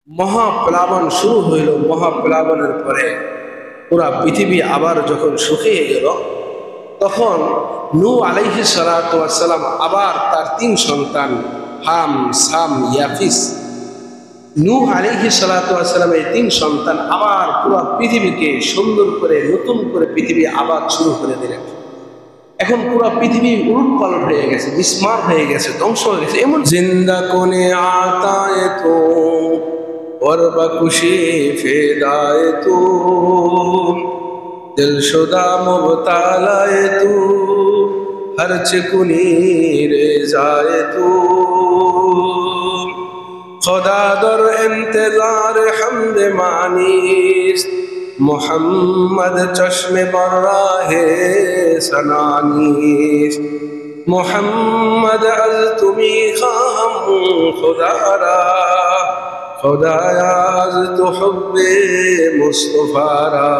মহাপ্লাবন শুরু হইল। মহাপ্লাবনের পরে পুরা পৃথিবী আবার যখন শুকিয়ে গেল, তখন নূহ আলাইহিস সালাতু ওয়াস সালাম আবার তার 3 সন্তান হাম, সাম, ইয়াফিস, নূহ আলাইহিস সালাতু ওয়াস সালামের 3 সন্তান আবার পুরা পৃথিবীকে সুন্দর করে নতুন করে পৃথিবী আবার শুরু করে দিলেন। এখন পুরো পৃথিবী উলটপালট হয়ে গেছে, বিস্মার হয়ে গেছে, ধ্বংস হয়ে গেছে। এমন জিন্দা কোনে আতায়ে তো और बकुशी फेदाए तू दिलशुदा मुबतालाए तू हर चिकुनी रेजाए तू खुदा दर इंतजार हमद मानीस मोहम्मद चश्मे बर्राहे सनानीस मोहम्मद अज तुम्ही खाम खुदारा खुदाया अज तो हुब्बे मुस्तफारा।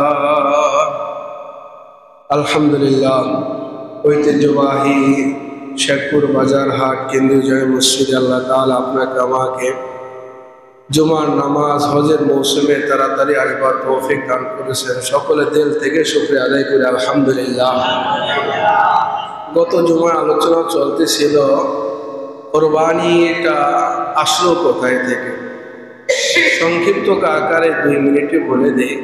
अल्हम्दुलिल्लाह ঐতিহ্যবাহী শেরপুর বাজার হাট কেন্দ্রীয় জামে মসজিদে আল্লাহ তাআলা আপনাকে আমাকে জুমার নামাজ হজের মৌসুমে তাড়াতাড়ি আসবার তৌফিক দান করেছেন। সকলে দিল থেকে শুকরিয়া আদায় করে আলহামদুলিল্লাহ। গত জুমার আলোচনা চলতেছিল কোরবানিটা আসলো কোথায় থেকে। সংক্ষিপ্ত আকারে 2 মিনিটে বলে দেই।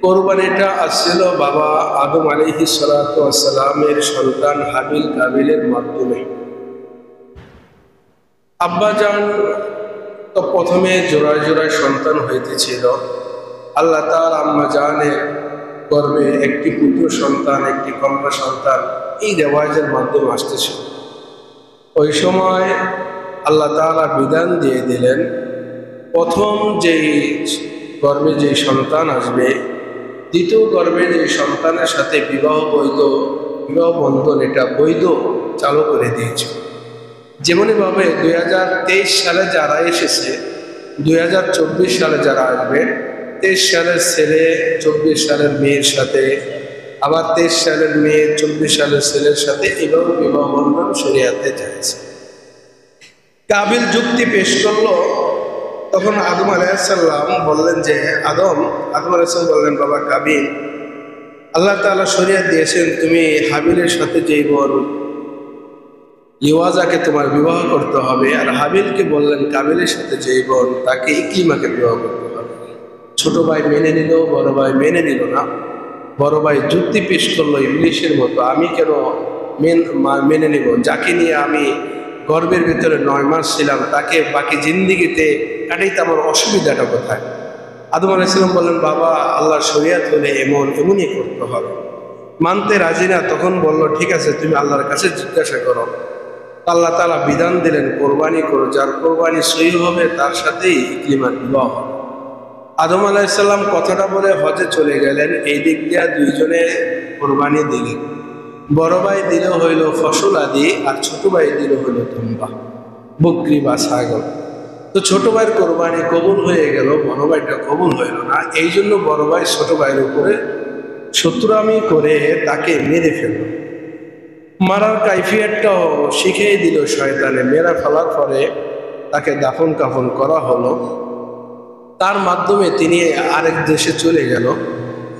কোরবানিটা আসছিল বাবা আদম আলাইহিস সালাতু ওয়াস সালামের সন্তান হাবিল কাবিলের মাধ্যমে। আব্বাজান তো প্রথমে জোড়ায় জোড়ায় সন্তান হইতেছিল। আল্লাহ তাআলা আম্মা জানের গর্ভে একটি পুত্র সন্তান, একটি কন্যা সন্তান এই রেওয়াজের মাধ্যমে আসতেছিল। ওই সময় আল্লাহ তাআলা বিধান দিয়ে দিলেন, প্রথম যেই গর্ভে যে সন্তান আসবে, দ্বিতীয় গর্ভে যে সন্তানের সাথে বিবাহ বন্ধন এটা বৈধ চালু করে দিয়েছে। যেমনইভাবে 2023 সালে যারা এসেছে, 2024 সালে যারা আসবে, 23 সালের ছেলে 24 সালের মেয়ের সাথে, আবার 23 সালের মেয়ে 24 সালের ছেলের সাথে এভাবে বিবাহ বন্ধন শরীয়তে জায়েজ। কাবিল যুক্তি পেশ করলো। তখন আদম আলাইহিস সালাম বললেন যে আদম আলাইহিস সালাম বললেন, বাবা কাবিল, আল্লাহ তাআলা শরীয়ত দিয়েছেন তুমি হাবিলের সাথে যেই বোন লিওয়াজাকে তোমার বিবাহ করতে হবে, আর হাবিলকে বললেন কাবিলের সাথে যেই বোন তাকে ইকরিমাকে বিবাহ করতে হবে। ছোট ভাই মেনে নিল, বড় ভাই মেনে নিল না। বড় ভাই যুক্তি পেশ করলো ইবলিশের মতো, আমি কেন মেনে নিব, যাকে নিয়ে আমি গর্ভের ভিতরে 9 মাস ছিলাম তাকে বাকি জিন্দিগিতে কাটাইতে আমার অসুবিধাটা কোথায়? আদম আলাইহিস সালাম বললেন, বাবা আল্লাহর শরীয়ত হলে এমনই করতে হবে। মানতে রাজি না। তখন বলল, ঠিক আছে তুমি আল্লাহর কাছে জিজ্ঞাসা করো। আল্লাহ তাআলা বিধান দিলেন, কোরবানি করো, যার কোরবানি সহি হবে তার সাথেই ইকরিমার বিবাহ হবে। আদম আলাইহিস সালাম কথাটা বলে হজে চলে গেলেন। এই দিক দিয়ে দুইজনে কোরবানি দিলেন। বড় ভাই দিল হইল ফসল আদি, আর ছোট ভাই দিল হইল দুম্বা, বকরি বা ছাগল। তো ছোট ভাইয়ের কোরবানি কবুল হয়ে গেল, বড় ভাইটা কবুল হইল না। এই জন্য বড় ভাই ছোট ভাইয়ের উপরে শত্রুতামি করে তাকে মেরে ফেলল। মারার কাইফিয়াতটাও শিখিয়ে দিল শয়তানে। মেরা ফেলার পরে তাকে দাফন কাফন করা হলো। তার মাধ্যমে তিনি আরেক দেশে চলে গেল।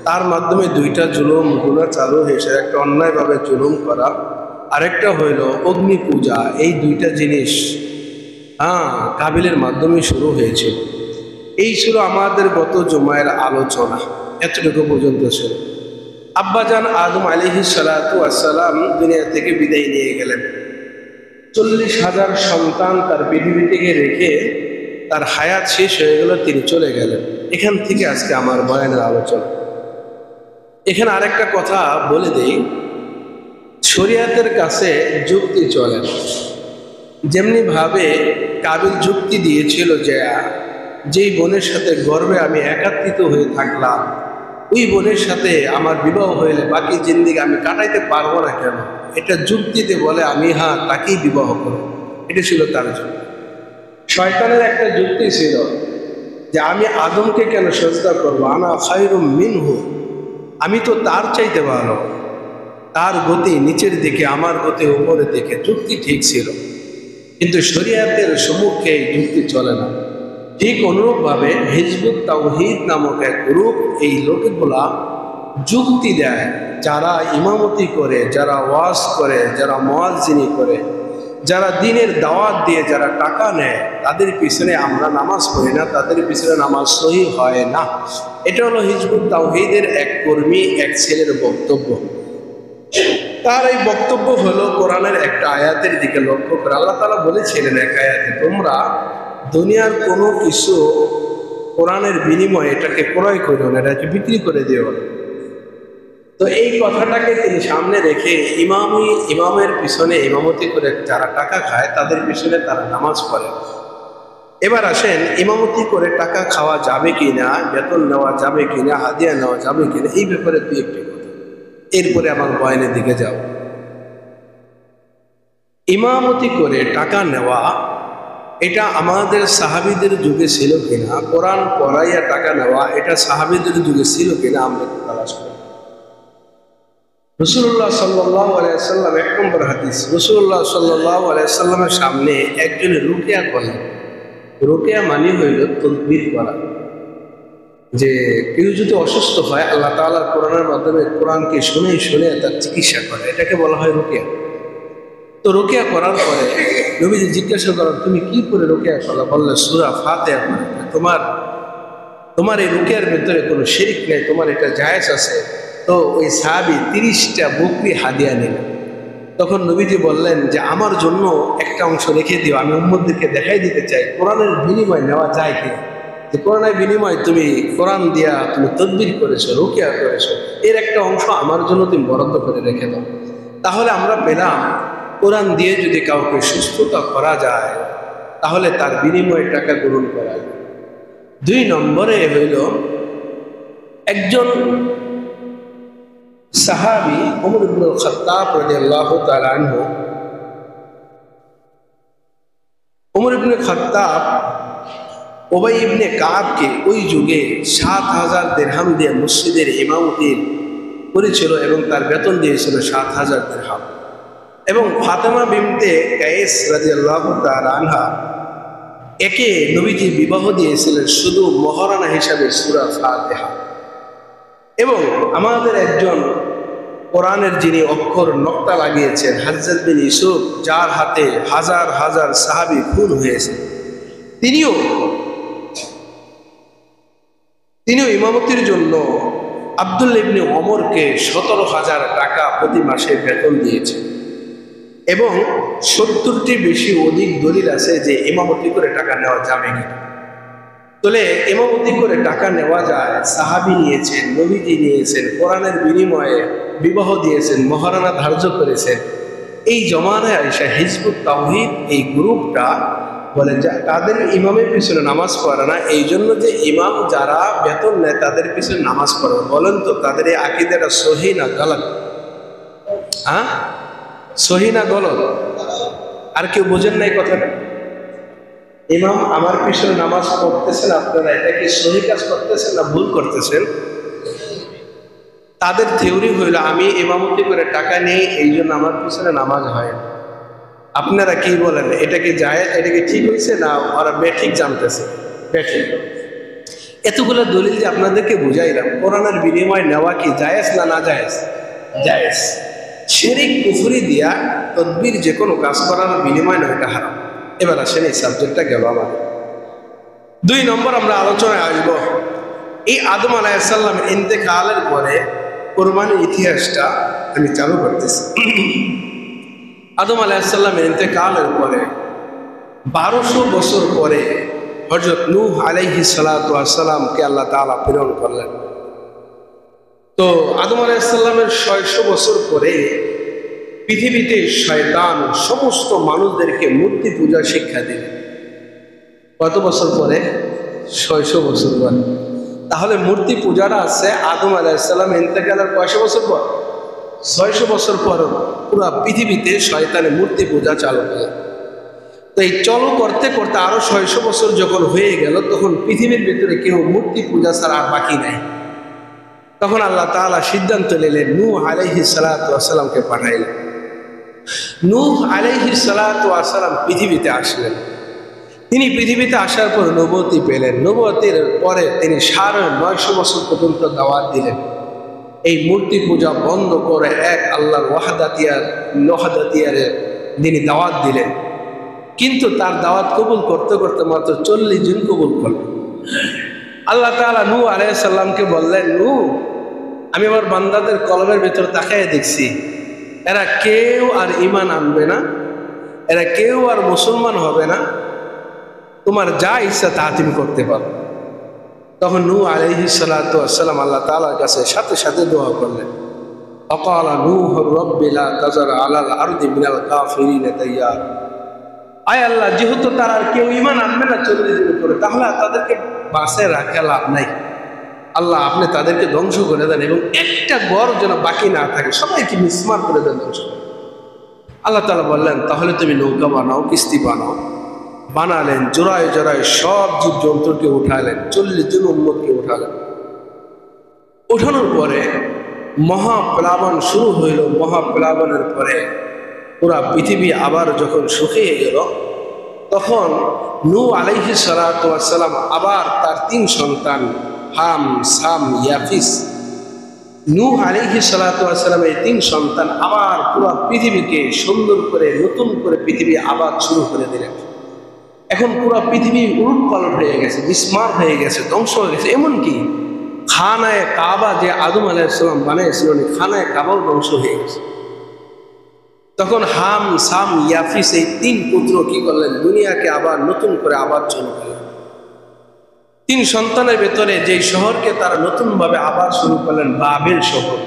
তার মাধ্যমে 2টা জুলুম গুনাহ চালু হয়েছে। একটা অন্যায়ভাবে জুলুম করা, আরেকটা হইল অগ্নি পূজা। এই 2টা জিনিস কাবিলের মাধ্যমে শুরু হয়েছিল। এই ছিল আমাদের গত জুমায়ের আলোচনা, এতটুকু পর্যন্ত ছিল। আব্বাজান আদম আলাইহিস সালাতু ওয়াস সালাম দুনিয়া থেকে বিদায় নিয়ে গেলেন। 40,000 সন্তান তার পৃথিবী থেকে রেখে তার হায়াত শেষ হয়ে গেল, তিনি চলে গেলেন। এখান থেকে আজকে আমার বয়ানের আলোচনা। এখানে আরেকটা কথা বলে দেই, শরীয়তের কাছে যুক্তি চলে না। যেমনি ভাবে কাবিল যুক্তি দিয়েছিল যে যেই বোনের সাথে গর্বে আমি একাত্রিত হয়ে থাকলাম, ওই বোনের সাথে আমার বিবাহ হইলে বাকি জিন্দিগি আমি কাটাইতে পারবো না কেন, এটা যুক্তিতে বলে আমি তাকেই বিবাহ করব। এটা ছিল তার যুক্তি। শয়তানের একটা যুক্তি ছিল যে আমি আদমকে কেন সিজদা করবো, আনা খায়রুম মিনহু, আমি তো তার চাইতে ভালো, তার গতি নিচের দিকে, আমার গতি উপরের দিকে। যুক্তি ঠিক ছিল, কিন্তু শরীয়তের সম্মুখে এই যুক্তি চলে না। ঠিক অনুরূপভাবে হিজবুত তাওহীদ নামক এক গ্রুপ, এই লোকগুলা যুক্তি দেয়, যারা ইমামতি করে, যারা ওয়াজ করে, যারা মুয়াজ্জিনি করে, যারা দিনের দাওয়াত দিয়ে যারা টাকা নেয়, তাদের পিছনে আমরা নামাজ পড়ি না, তাদের পিছনে নামাজ সহি হয় না। এটা হলো হিজবুত তাওহীদের এক কর্মী, এক ছেলের বক্তব্য। তার এই বক্তব্য হলো কোরআনের একটা আয়াতের দিকে লক্ষ্য করে। আল্লাহ তাআলা বলেছিলেন এক আয়াতে, তোমরা দুনিয়ার কোনো কিছু কোরআনের বিনিময়ে এটাকে ক্রয় করো না, এটাকে বিক্রি করে দিও না। তো এই কথাটাকে তিনি সামনে রেখে ইমামের পিছনে ইমামতি করে যারা টাকা খায় তাদের পিছনে তারা নামাজ পড়ে। এবার আসেন, ইমামতি করে টাকা খাওয়া যাবে কিনা, বেতন নেওয়া যাবে কিনা, হাদিয়া নেওয়া যাবে কিনা, এই ব্যাপারে দুই একটি কথা, এরপরে আমার বয়ানের দিকে যাও। ইমামতি করে টাকা নেওয়া এটা আমাদের সাহাবীদের যুগে ছিল কিনা, কোরআন পড়াইয়া টাকা নেওয়া এটা সাহাবীদের যুগে ছিল কিনা, আমরা একটু তালাশ করি। রাসূলুল্লাহ সাল্লাল্লাহু আলাইহি ওয়াসাল্লাম, এক নম্বর হাদিস, রাসূলুল্লাহ সাল্লাল্লাহু আলাইহি ওয়াসাল্লামের সামনে একজন রুকিয়া করলেন। রুকিয়া মানে হইল তাদবীর করা, যে কেউ যদি অসুস্থ হয় আল্লাহ তাআলার কোরআনের মাধ্যমে কোরআনকে শুনে শুনে তার চিকিৎসা করে, এটাকে বলা হয় রুকিয়া। তো রুকিয়া করার পরে নবীজি জিজ্ঞাসা করেন, তুমি কি করে রুকিয়া করলা? বললে, সূরা ফাতিহা পড়ে। তোমার এই রুকিয়ার ভিতরে কোনো শিরক নেই, তোমার এটা জায়েজ আছে। তো ওই সাহাবী 30টা বকরি হাদিয়া নিলেন। তখন নবীজি বললেন যে আমার জন্য একটা অংশ রেখে দিও, আমি উম্মতদেরকে দেখাই দিতে চাই কোরআনের বিনিময় নেওয়া যায় কিনা, যে কোরআনের বিনিময় তুমি কোরআন দিয়া তুমি তাদবীর করেছো, রুকিয়া করেছো, এর একটা অংশ আমার জন্য তুমি বরাদ্দ করে রেখে দাও। তাহলে আমরা পেলাম, কোরআন দিয়ে যদি কাউকে সুস্থতা করা যায় তাহলে তার বিনিময়ে টাকা গ্রহণ করা যায়। 2 নম্বরে হইল, একজন সাহাবী ওমর ইবনে খাত্তাব রাদিয়াল্লাহু তাআলা আনহু, ওমর ইবনে খাত্তাব উবাই ইবনে কাবকে ওই যুগে 7000 দিরহাম দিয়ে মসজিদের ইমামতি করেছিল এবং তার বেতন দিয়েছিল 7000 দিরহাম। এবং ফাতেমা বিনতে কায়েস রাদিয়াল্লাহু তাআলা আনহা, একে নবীজি বিবাহ দিয়েছিলেন শুধু মহারানা হিসাবে সূরা ফাতিহা। এবং আমাদের একজন কোরআনের যিনি অক্ষর নক্তা লাগিয়েছেন, হাজ্জাজ বিন ইউসুফ, যার হাতে হাজার হাজার সাহাবী খুন হয়েছে, তিনিও ইমামতির জন্য আব্দুল্লাহ ইবনে ওমরকে 17,000 টাকা প্রতি মাসে বেতন দিয়েছেন। এবং 70টি বেশি অধিক দলিল আছে যে ইমামতি করে টাকা নেওয়া যাবে কিনা। তাহলে ইমামতি করে টাকা নেওয়া যায়, সাহাবী নিয়েছেন, নবীজি নিয়েছেন, কোরআনের বিনিময়ে বিবাহ দিয়েছেন, মহারানা ধার্য করেছেন। এই জমানায় আইসা হিজবুত তাওহীদ এই গ্রুপটা বলে যে তাদের ইমামের পিছনে নামাজ পড়ে না, এই জন্য যে ইমাম যারা বেতন নেয় তাদের পিছনে নামাজ পড়ে। বলেন তো তাদের এই আকীদাটা সহি না গলত? হ্যাঁ, সহি না গলত? আর কেউ বোঝেন নাই কথাটা? ইমাম আমার পিছনে নামাজ পড়তেছেন, আপনারা এটা কি সহি কাজ করতেছেন না ভুল করতেছেন? তাদের থিওরি হইল আমি ইমামতি করে টাকা নেই, এই জন্য আমার পিছনে নামাজ হয় না। আপনারা কি বলেন, এটা কি জায়েজ, এটা কি ঠিক হয়েছে না ওরা বেঠিক জানতেছে? বেঠিক। এতগুলো দলিল যে আপনাদেরকে বুঝাইলাম, কোরআনের বিনিময় নেওয়া কি জায়েজ না না জায়েজ? জায়েজ। শিরক কুফরি দিয়া তদবির যে কোনো কাজ করার বিনিময় নয়, এটা হারাম। এবার আসেন, এই সাবজেক্টটা গেল আমার। 2 নম্বর আমরা আলোচনায় আসবো, এই আদম আলাইহিস সালামের ইন্তেকালের পরে কোরবানির ইতিহাসটা আমি চালু করতেছি। আদম আলাইহিস সালামের ইন্তেকালের পরে 1200 বছর পরে হযরত নূহ আলাইহিস সালাতু ওয়াস সালামকে আল্লাহ তাআলা প্রেরণ করলেন। তো আদম আলাইহিস সালামের 600 বছর পরে পৃথিবীতে শয়তান সমস্ত মানুষদেরকে মূর্তি পূজার শিক্ষা দিলেন। কত বছর পরে? 600 বছর পরে। তাহলে মূর্তি পূজাটা আছে আদম আলাইহিস সালাম ইন্তেকালের কয়শো বছর পর? 600 বছর পর পুরো পৃথিবীতে শয়তানের মূর্তি পূজা চালু হলো। তো এই চালু করতে করতে আরো 600 বছর যখন হয়ে গেল, তখন পৃথিবীর ভিতরে কেউ মূর্তি পূজা ছাড়া আর বাকি নাই। তখন আল্লাহ তাআলা সিদ্ধান্ত নিলেন, নূহ আলাইহিস সালাতু ওয়াস সালামকে পাঠাইলেন। নূহ আলাইহিস সালাতু ওয়াস সালাম পৃথিবীতে আসলেন। তিনি পৃথিবীতে আসার পর নবুয়তি পেলেন। নবুয়তির পরে তিনি 950 বছর পর্যন্ত দাওয়াত দিলেন। এই মূর্তি পূজা বন্ধ করে এক আল্লাহর ওয়াহদাতিয়ারে তিনি দাওয়াত দিলেন। কিন্তু তার দাওয়াত কবুল করতে করতে মাত্র 40 জন কবুল করলেন। আল্লাহ তাআলা নূহ আলাইহিস সালামকে বললেন, নূহ, আমি আমার বান্দাদের কলবের ভিতর তাকায় দেখছি, এরা কেউ আর ঈমান আনবে না, এরা কেউ আর মুসলমান হবে না, তোমার যা ইচ্ছা তা তুমি করতে পারো। তখন নূহ আলাইহিস সালাতু ওয়াস সালাম আল্লাহ তাআলার কাছে সাথে সাথে দোয়া করলেন। ফাকালা নূহ রাব্বি লা তাযার আলাল আরদি মিনাল কাফিরিনা দাইয়ার। আয় আল্লাহ, যেহেতু তারা আর কেউ ঈমান আনবে না 40 দিন পরে, তাহলে তাদেরকে বাঁচে রাখা লাভ নাই। আল্লাহ, আপনি তাদেরকে ধ্বংস করে দেন এবং একটা ঘর যেন বাকি না থাকে, সবাইকে মিসমার করে দেন, ধ্বংস। আল্লাহ তাআলা বললেন, তাহলে তুমি নৌকা বানাও, কিস্তি বানাও। বানালেন, জোড়ায় জোড়ায় সব জীব জন্তুকে উঠালেন, 40 জন উম্মতকে উঠালেন। উঠানোর পরে মহাপ্লাবন শুরু হইল। মহাপ্লাবনের পরে পুরা পৃথিবী আবার যখন শুকিয়ে গেল, তখন নূহ আলাইহিস সালাতু ওয়াস সালাম আবার তার 3 সন্তান হাম, সাম, ইয়াফিস, নূহ আলাইহিস সালাতু ওয়াস সালামের 3 সন্তান আবার পুরা পৃথিবীকে সুন্দর করে নতুন করে পৃথিবী আবার শুরু করে দিলেন। এখন পুরা পৃথিবী উলটপালট হয়ে গেছে, বিস্মার হয়ে গেছে, ধ্বংস হয়ে গেছে। এমনকি খানায়ে কাবা যে আদম আলাইহিস সালাম বানিয়েছিলেন, খানায়ে কাবাও ধ্বংস হয়ে গেছে। তখন হাম, সাম, ইয়াফিস এই 3 পুত্র কি করলেন? দুনিয়াকে আবার নতুন করে আবার শুরু করলেন। 3 সন্তানের ভেতরে যে শহরকে তারা নতুন ভাবে আবার শুরু করলেন, বাবেল শহর,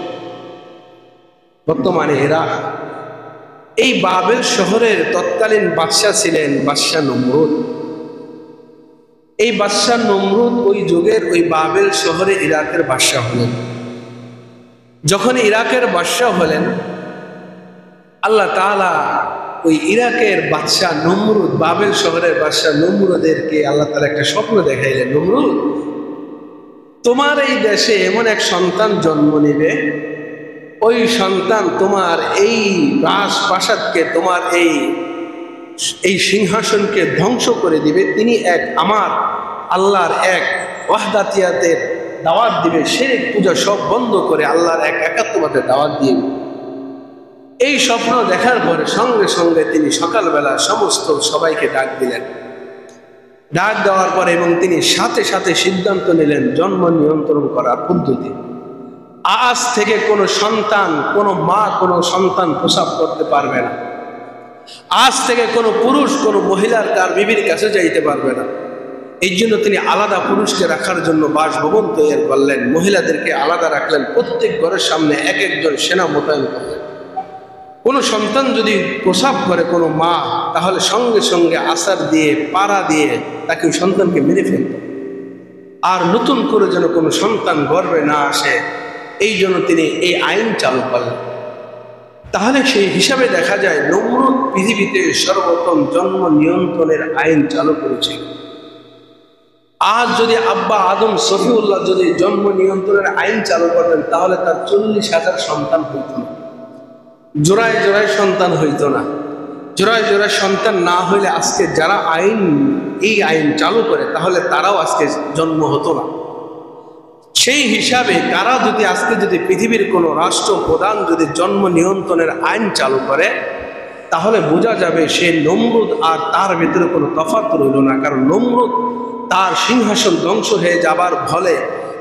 বর্তমানে ইরাক। এই বাবেল শহরের তৎকালীন বাদশা ছিলেন বাদশা নমরুদ। এই বাদশা নমরুদ ওই যুগের ওই বাবেল শহরে ইরাকের বাদশা হলেন। যখন ইরাকের বাদশা হলেন, আল্লাহ তাআলা ওই ইরাকের বাদশা নমরুদ, বাবেল শহরের বাদশা নমরুদেরকে আল্লাহ তাআলা একটা স্বপ্ন দেখাইলেন। নমরুদ, তোমার এই দেশে এমন এক সন্তান জন্ম নেবে, ওই সন্তান তোমার এই রাজপ্রাসাদকে, তোমার এই সিংহাসনকে ধ্বংস করে দিবে। তিনি আমার আল্লাহর এক ওয়াহদাতিয়াতের দাওয়াত দিবে, শিরক পূজা সব বন্ধ করে আল্লাহর এক একাত্মবাদের দাওয়াত দিবে। এই স্বপ্ন দেখার পরে সঙ্গে সঙ্গে তিনি সকালবেলা সমস্ত সবাইকে ডাক দিলেন। ডাক দেওয়ার পরে এবং তিনি সাথে সাথে সিদ্ধান্ত নিলেন জন্ম নিয়ন্ত্রণ করার পদ্ধতি। আজ থেকে কোনো সন্তান, কোনো মা কোনো সন্তান প্রসব করতে পারবে না। আজ থেকে কোনো পুরুষ কোনো মহিলার তার বিবির কাছে যাইতে পারবে না। এই জন্য তিনি আলাদা পুরুষকে রাখার জন্য বাসভবন তৈরি করলেন, মহিলাদেরকে আলাদা রাখলেন, প্রত্যেক ঘরের সামনে এক একজন সেনা মোতায়েন করলেন। কোনো সন্তান যদি প্রসব করে কোনো মা, তাহলে সঙ্গে সঙ্গে আসার দিয়ে, পাড়া দিয়ে তাকে ওই সন্তানকে মেরে ফেলত। আর নতুন করে যেন কোনো সন্তান গর্ভে না আসে, এই জন্য তিনি এই আইন চালু করলেন। তাহলে সেই হিসাবে দেখা যায় নমরুদ পৃথিবীতে সর্বপ্রথম জন্ম নিয়ন্ত্রণের আইন চালু করেছে। আজ যদি আব্বা আদম সফিউল্লাহ যদি জন্ম নিয়ন্ত্রণের আইন চালু করতেন, তাহলে তার 40,000 সন্তান হইত না, জোড়ায় জোড়ায় সন্তান হইত না। জোড়ায় জোড়ায় সন্তান না হইলে আজকে যারা এই আইন চালু করে, তাহলে তারাও আজকে জন্ম হতো না। সেই হিসাবে তারা যদি আজকে যদি পৃথিবীর কোনো রাষ্ট্রপ্রধান যদি জন্ম নিয়ন্ত্রণের আইন চালু করে, তাহলে বোঝা যাবে সে নমরুদ আর তার ভিতরে কোনো তফাৎ রইল না। কারণ নমরুদ তার সিংহাসন ধ্বংস হয়ে যাবার ফলে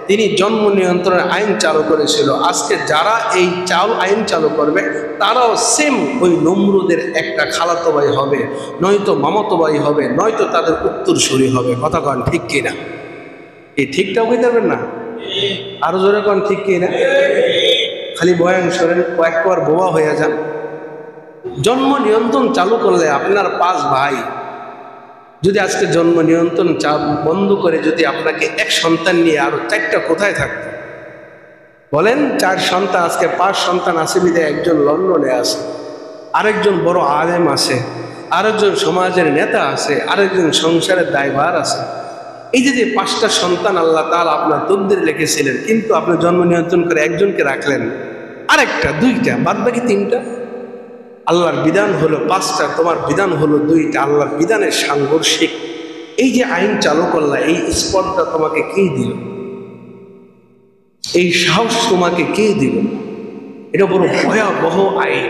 তিনি জন্ম নিয়ন্ত্রণের আইন চালু করেছিল। আজকে যারা এই আইন চালু করবে, তারাও সেম ওই নমরুদের একটা খালাতো ভাই হবে, নয়তো মামাতো ভাই হবে, নয়তো তাদের উত্তরসূরি হবে। কথা কন ঠিক কিনা? এই ঠিকটাও বুঝতে পারবেন না? আরো জোরে কন ঠিক কিনা? খালি বয়ান শোনেন, কয়েকবার বোবা হয়ে যান। জন্ম নিয়ন্ত্রণ চালু করলে আপনার 5 ভাই যদি আজকে জন্ম নিয়ন্ত্রণ বন্ধ করে যদি আপনাকে এক সন্তান নিয়ে আরো 4টা কোথায় থাকতো বলেন? 4 সন্তান, আজকে 5 সন্তান আছে বিধে একজন লন্ডনে আছে, আরেকজন বড় আলেম আছে, আরেকজন সমাজের নেতা আছে, আরেকজন সংসারের দায়ভার আছে। এই যে 5টা সন্তান আল্লাহ তাআলা আপনার তকদিরে লিখেছিলেন, কিন্তু আপনি জন্ম নিয়ন্ত্রণ করে একজনকে রাখলেন, আরেকটা 2টা, বাদ বাকি 3টা। আল্লাহর বিধান হলো 5টা, তোমার বিধান হলো 2টা। আল্লাহর বিধানের সাংঘর্ষিক এই যে আইন চালু করলা, এই স্পর্ধা তোমাকে কে দিল? এই সাহস তোমাকে কে দিল? এটা বড় ভয়াবহ আইন।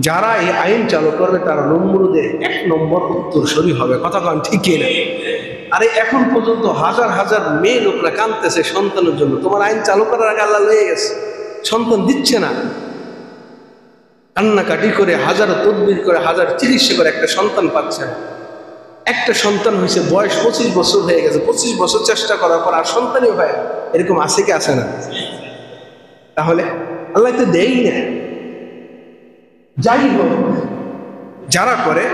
যারা এই আইন চালু করবে তারা নমরুদের 1 নম্বর উত্তরসূরি হবে। কথা কন ঠিক না? আরে এখন পর্যন্ত হাজার হাজার মেয়ে লোকরা কাঁদতেছে সন্তানের জন্য, তোমার আইন চালু করার আগে আল্লাহ লয়ে গেছে, সন্তান দিচ্ছে না। কান্নাকাটি করে, হাজারো তদবির করে, হাজার চিকিৎসা করে একটা সন্তান পাচ্ছে না। একটা সন্তান হয়েছে, বয়স 25 বছর হয়ে গেছে, 25 বছর চেষ্টা করার পর আর সন্তানই হয়। এরকম আছে কি আছে না? তাহলে আল্লাহ তো দেই না। যাই হোক, যারা করে,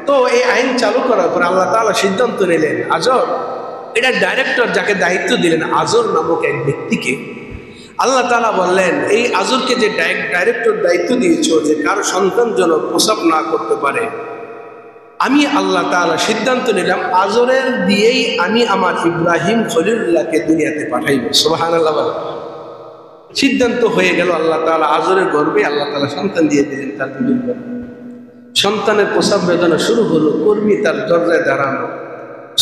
তো এই আইন চালু করার পর আল্লাহ তাআলা সিদ্ধান্ত নিলেন, আজর, এটা ডাইরেক্টর যাকে দায়িত্ব দিলেন আজর নামক এক ব্যক্তিকে, আল্লাহ তাআলা বললেন, এই আজরকে যে ডাইরেক্টর দায়িত্ব দিয়েছো যে কারো সন্তান যেন প্রসব না করতে পারে, আমি আল্লাহ তাআলা সিদ্ধান্ত নিলাম আজরের দিয়েই আমি আমার ইব্রাহিম খলিলুল্লাহকে দুনিয়াতে পাঠাইব। সুবহানাল্লাহ। সিদ্ধান্ত হয়ে গেল, আল্লাহ তাআলা আজরের গর্ভে আল্লাহ তাআলা সন্তান দিয়ে দিলেন। তার দুই সন্তানের প্রসব বেদনা শুরু হলো, কর্মী তার দরজায় দাঁড়ানো,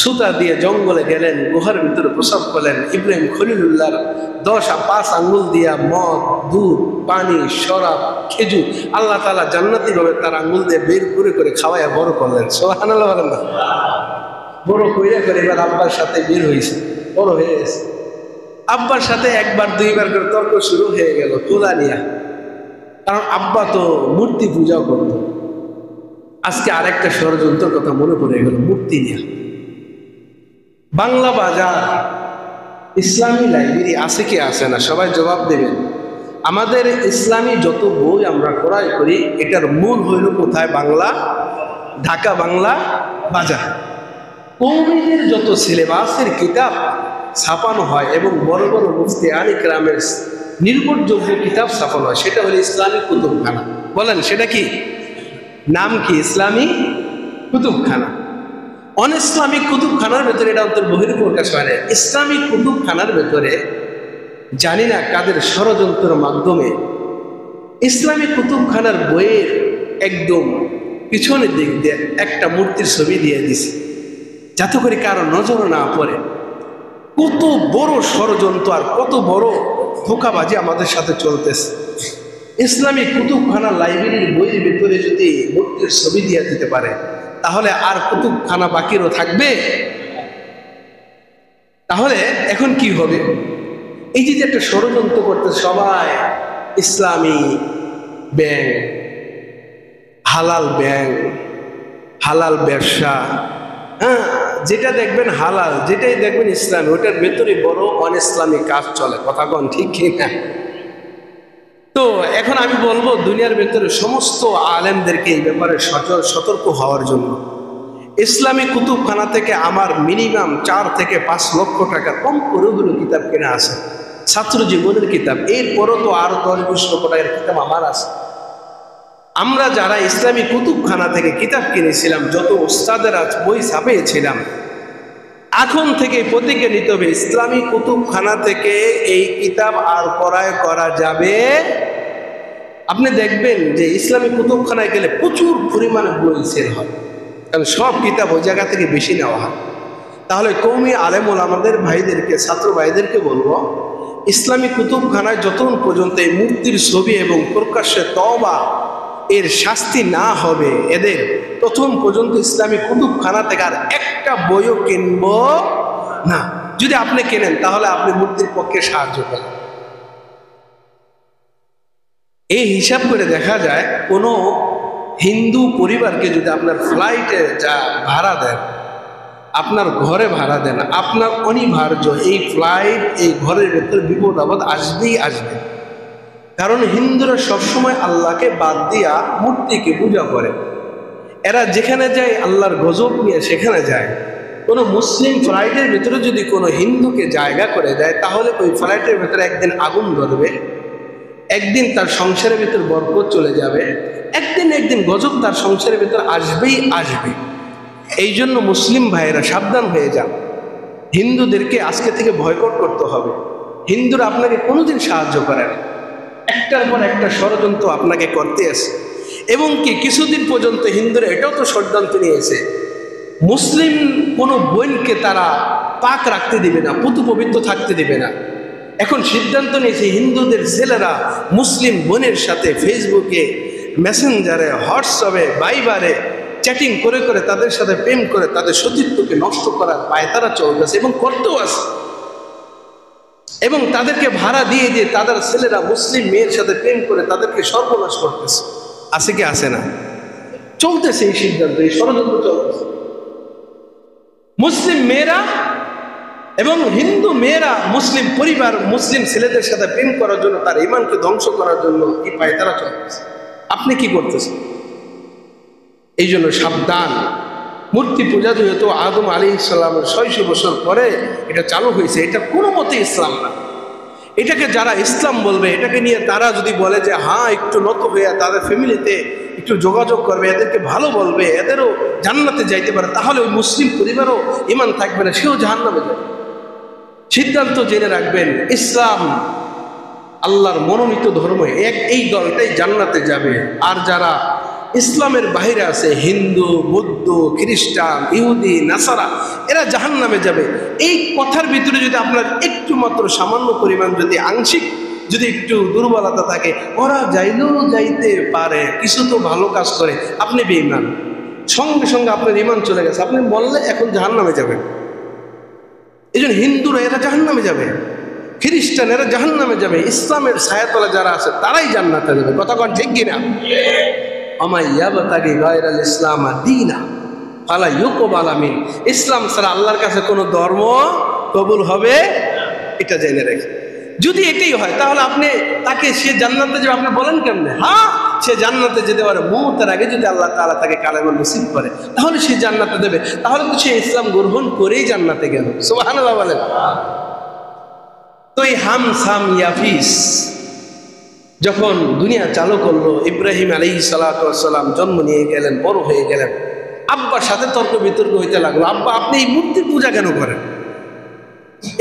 সুতা দিয়ে জঙ্গলে গেলেন, গুহার ভিতরে প্রসব করলেন। ইব্রাহিম খলিলুল্লাহর 5 আঙ্গুল দিয়া মদ, দুধ, পানি, শরাব, খেজুর আল্লাহ তাআলা জান্নাতি ভাবে তার আঙ্গুল দিয়ে বের করে করে খাওয়াইয়া বড় করলেন। সুবহানাল্লাহ বলেন না? বড় কইরা করে এবার আব্বার সাথে বের হয়েছে, বড় হয়ে গেছে। আব্বার সাথে 1বার 2বার করে তর্ক শুরু হয়ে গেল তোলা নিয়া, কারণ আব্বা তো মূর্তি পূজা করত। আজকে আরেকটা ষড়যন্ত্রের কথা মনে পড়ে গেল, মূর্তি নিয়ে। বাংলা বাজার ইসলামী লাইব্রেরি আছে কি আছে না? সবাই জবাব দেবেন। আমাদের ইসলামী যত বই আমরা ক্রয় করি, এটার মূল হইল কোথায়? বাংলা, ঢাকা বাংলা বাজার। কওমীদের যত সিলেবাসের কিতাব ছাপানো হয় এবং বড় বড় মুফতি আলী কেরামের নির্ভরযোগ্য কিতাব ছাপানো হয়, সেটা হলো ইসলামী কুতুবখানা। বলেন সেটা কি? নাম কি? ইসলামী কুতুবখানা। অন ইসলামিক কুতুবখানার ভেতরে এটা অন্তর বহির্প্রকাশ হয় না। ইসলামিক কুতুবখানার ভেতরে জানি না কাদের ষড়যন্ত্রের মাধ্যমে ইসলামিক কুতুবখানার বইয়ের একদম পিছনের দিক দিয়ে একটা মূর্তির ছবি দিয়ে দিছে, যাতে করে কারো নজর না পড়ে। কত বড় ষড়যন্ত্র আর কত বড় ধোঁকাবাজি আমাদের সাথে চলতেছে। ইসলামিক কুতুবখানা লাইব্রেরির বইয়ের ভিতরে যদি মূর্তির ছবি দিয়ে দিতে পারে, তাহলে আর কুতুবখানা বাকিরও থাকবে? তাহলে এখন কি হবে? এই যে একটা ষড়যন্ত্র করতে সবাই, ইসলামী ব্যাংক, হালাল ব্যাংক, হালাল ব্যবসা, হ্যাঁ, যেটা দেখবেন হালাল, যেটাই দেখবেন ইসলামী, ওটার ভেতরে বড় অন ইসলামিক কাজ চলে। কথা কন ঠিক কিনা? তো এখন আমি বলবো দুনিয়ার ভেতরে সমস্ত আলেমদেরকে এই ব্যাপারে সতর্ক হওয়ার জন্য। ইসলামী কুতুবখানা থেকে আমার মিনিমাম 4 থেকে 5 লক্ষ টাকা কম করে হলো কিতাব কেনা আছে, ছাত্র জীবনের কিতাব। এরপরও তো আরো 10-20 লক্ষ টাকার কিতাব আমার আছে। আমরা যারা ইসলামী কুতুবখানা থেকে কিতাব কিনেছিলাম, যত ওস্তাদেরা বই ছাপিয়েছিলাম, এখন থেকে প্রতিজ্ঞা নিতে হবে ইসলামী কুতুবখানা থেকে এই কিতাব আর ক্রয় করা যাবে। আপনি দেখবেন যে ইসলামী কুতুবখানায় গেলে প্রচুর পরিমাণে বই সেল হয়, কারণ সব কিতাব ওই জায়গা থেকে বেশি নেওয়া হয়। তাহলে কওমি আলেম ওলামাদের ভাইদেরকে, ছাত্র ভাইদেরকে বলবো, ইসলামী কুতুবখানায় যতক্ষণ পর্যন্ত এই মূর্তির ছবি এবং প্রকাশ্যে তওবা এর শাস্তি না হবে এদের, প্রথম পর্যন্ত ইসলামী কুতুবখানা থেকে আর একটা বইও কিনব না। যদি আপনি কেনেন তাহলে আপনি মূর্তির পক্ষে সাহায্য করেন। এই হিসাব করে দেখা যায়, কোনো হিন্দু পরিবারকে যদি আপনার ফ্লাইটে যা ভাড়া দেন, আপনার ঘরে ভাড়া দেন, আপনার অনিবার্য এই ফ্লাইট, এই ঘরের ভেতরে বিপদ আপদ আসবেই আসবে। কারণ হিন্দুরা সবসময় আল্লাহকে বাদ দিয়া মূর্তিকে পূজা করে। এরা যেখানে যায় আল্লাহর গজব নিয়ে সেখানে যায়। কোনো মুসলিম ফ্লাইটের ভেতরে যদি কোনো হিন্দুকে জায়গা করে দেয়, তাহলে ওই ফ্লাইটের ভেতরে একদিন আগুন ধরবে, একদিন তার সংসারের ভিতর বরকত চলে যাবে, একদিন গজব তার সংসারের ভিতর আসবেই আসবে। এই জন্য মুসলিম ভাইয়েরা সাবধান হয়ে যান। হিন্দুদেরকে আজকে থেকে বয়কট করতে হবে। হিন্দুরা আপনাকে কোনোদিন সাহায্য করে না, একটার পর একটা ষড়যন্ত্র আপনাকে করতে আসে। এবং কি কিছুদিন পর্যন্ত হিন্দুরা এটাও তো ষড়যন্ত্র নিয়েছে মুসলিম কোনো বোনকে তারা পাক রাখতে দিবে না, পুতু পবিত্র থাকতে দিবে না। এখন সিদ্ধান্ত নিয়েছে হিন্দুদের ছেলেরা মুসলিম বোনের সাথে ফেসবুকে, মেসেঞ্জারে, হোয়াটসঅ্যাপে, ভাইবারে চ্যাটিং করে করে তাদের সাথে প্রেম করে তাদের সতীত্বকে নষ্ট করার পায়তারা চলতেছে এবং করতেও আছে। এবং তাদেরকে ভাড়া দিয়ে দিয়ে তাদের ছেলেরা মুসলিম মেয়ের সাথে প্রেম করে তাদেরকে সর্বনাশ করতেছে। আছে কি আসে না? চলতেছে এই সিদ্ধান্ত, এই ষড়যন্ত্র চলতেছে। মুসলিম মেয়েরা এবং হিন্দু মেয়েরা মুসলিম পরিবার মুসলিম ছেলেদের সাথে প্রেম করার জন্য, তার ঈমানকে ধ্বংস করার জন্য এই পায়তারা চলতেছে। আপনি কি করতেছেন? এই জন্য সাবধান। মূর্তি পূজা যেহেতু আদম আলাইহিস সালামের 600 বছর পরে এটা চালু হয়েছে, এটা কোনো মতে ইসলাম না। এটাকে যারা ইসলাম বলবে, এটাকে নিয়ে তারা যদি বলে যে হ্যাঁ একটু নত হয়ে তাদের ফ্যামিলিতে একটু যোগাযোগ করবে, এদেরকে ভালো বলবে, এদেরও জান্নাতে যাইতে পারে, তাহলে ওই মুসলিম পরিবারও ঈমান থাকবে না, সেও জাহান্নামে যাবে। সিদ্ধান্ত জেনে রাখবেন, ইসলাম আল্লাহর মনোনীত ধর্ম, এই দলটাই জান্নাতে যাবে। আর যারা ইসলামের বাইরে আছে, হিন্দু, বৌদ্ধ, খ্রিস্টান, ইহুদি, নাসারা, এরা জাহান্নামে যাবে। এই কথার ভিতরে যদি আপনার একটু মাত্র সামান্য পরিমাণ যদি আংশিক যদি একটু দুর্বলতা থাকে, ওরা যাইলেও যাইতে পারে, কিছু তো ভালো কাজ করে, আপনি বেঈমান, সঙ্গে সঙ্গে আপনার ঈমান চলে গেছে, আপনি বললে এখন জাহান্নামে যাবেন। এই জন্য হিন্দুরা এরা জাহান্নামে যাবে, খ্রিস্টান এরা জাহান্নামে যাবে, ইসলামের ছায়াতলা যারা আছে তারাই জান্নাতে যাবে। কথা কোন ঠিক কিনা? ইসলাম ছাড়া আল্লাহর কাছে কোনো ধর্ম কবুল হবে, এটা জেনে রেখে। যদি এটাই হয় তাহলে আপনি তাকে সে জান্নাতে যাবে আপনি বলেন কেমনে? হ্যাঁ সে জান্নাতে যেতে পারে, মওতের আগে যদি আল্লাহ তাআলা তাকে কালেমা নসিব করে তাহলে সে জান্নাতে দেবে। তাহলে তো সে ইসলাম গ্রহণ করেই জান্নাতে গেল। সুবহানাল্লাহ বলেন। তো এই হাম সাম ইয়াফিস যখন দুনিয়া চালু করলো, ইব্রাহিম আলাইহিস সালাতু ওয়াস সালাম জন্ম নিয়ে গেলেন, বড় হয়ে গেলেন, আব্বার সাথে তর্ক বিতর্ক হইতে লাগলো। আব্বা আপনি এই মূর্তির পূজা কেন করেন?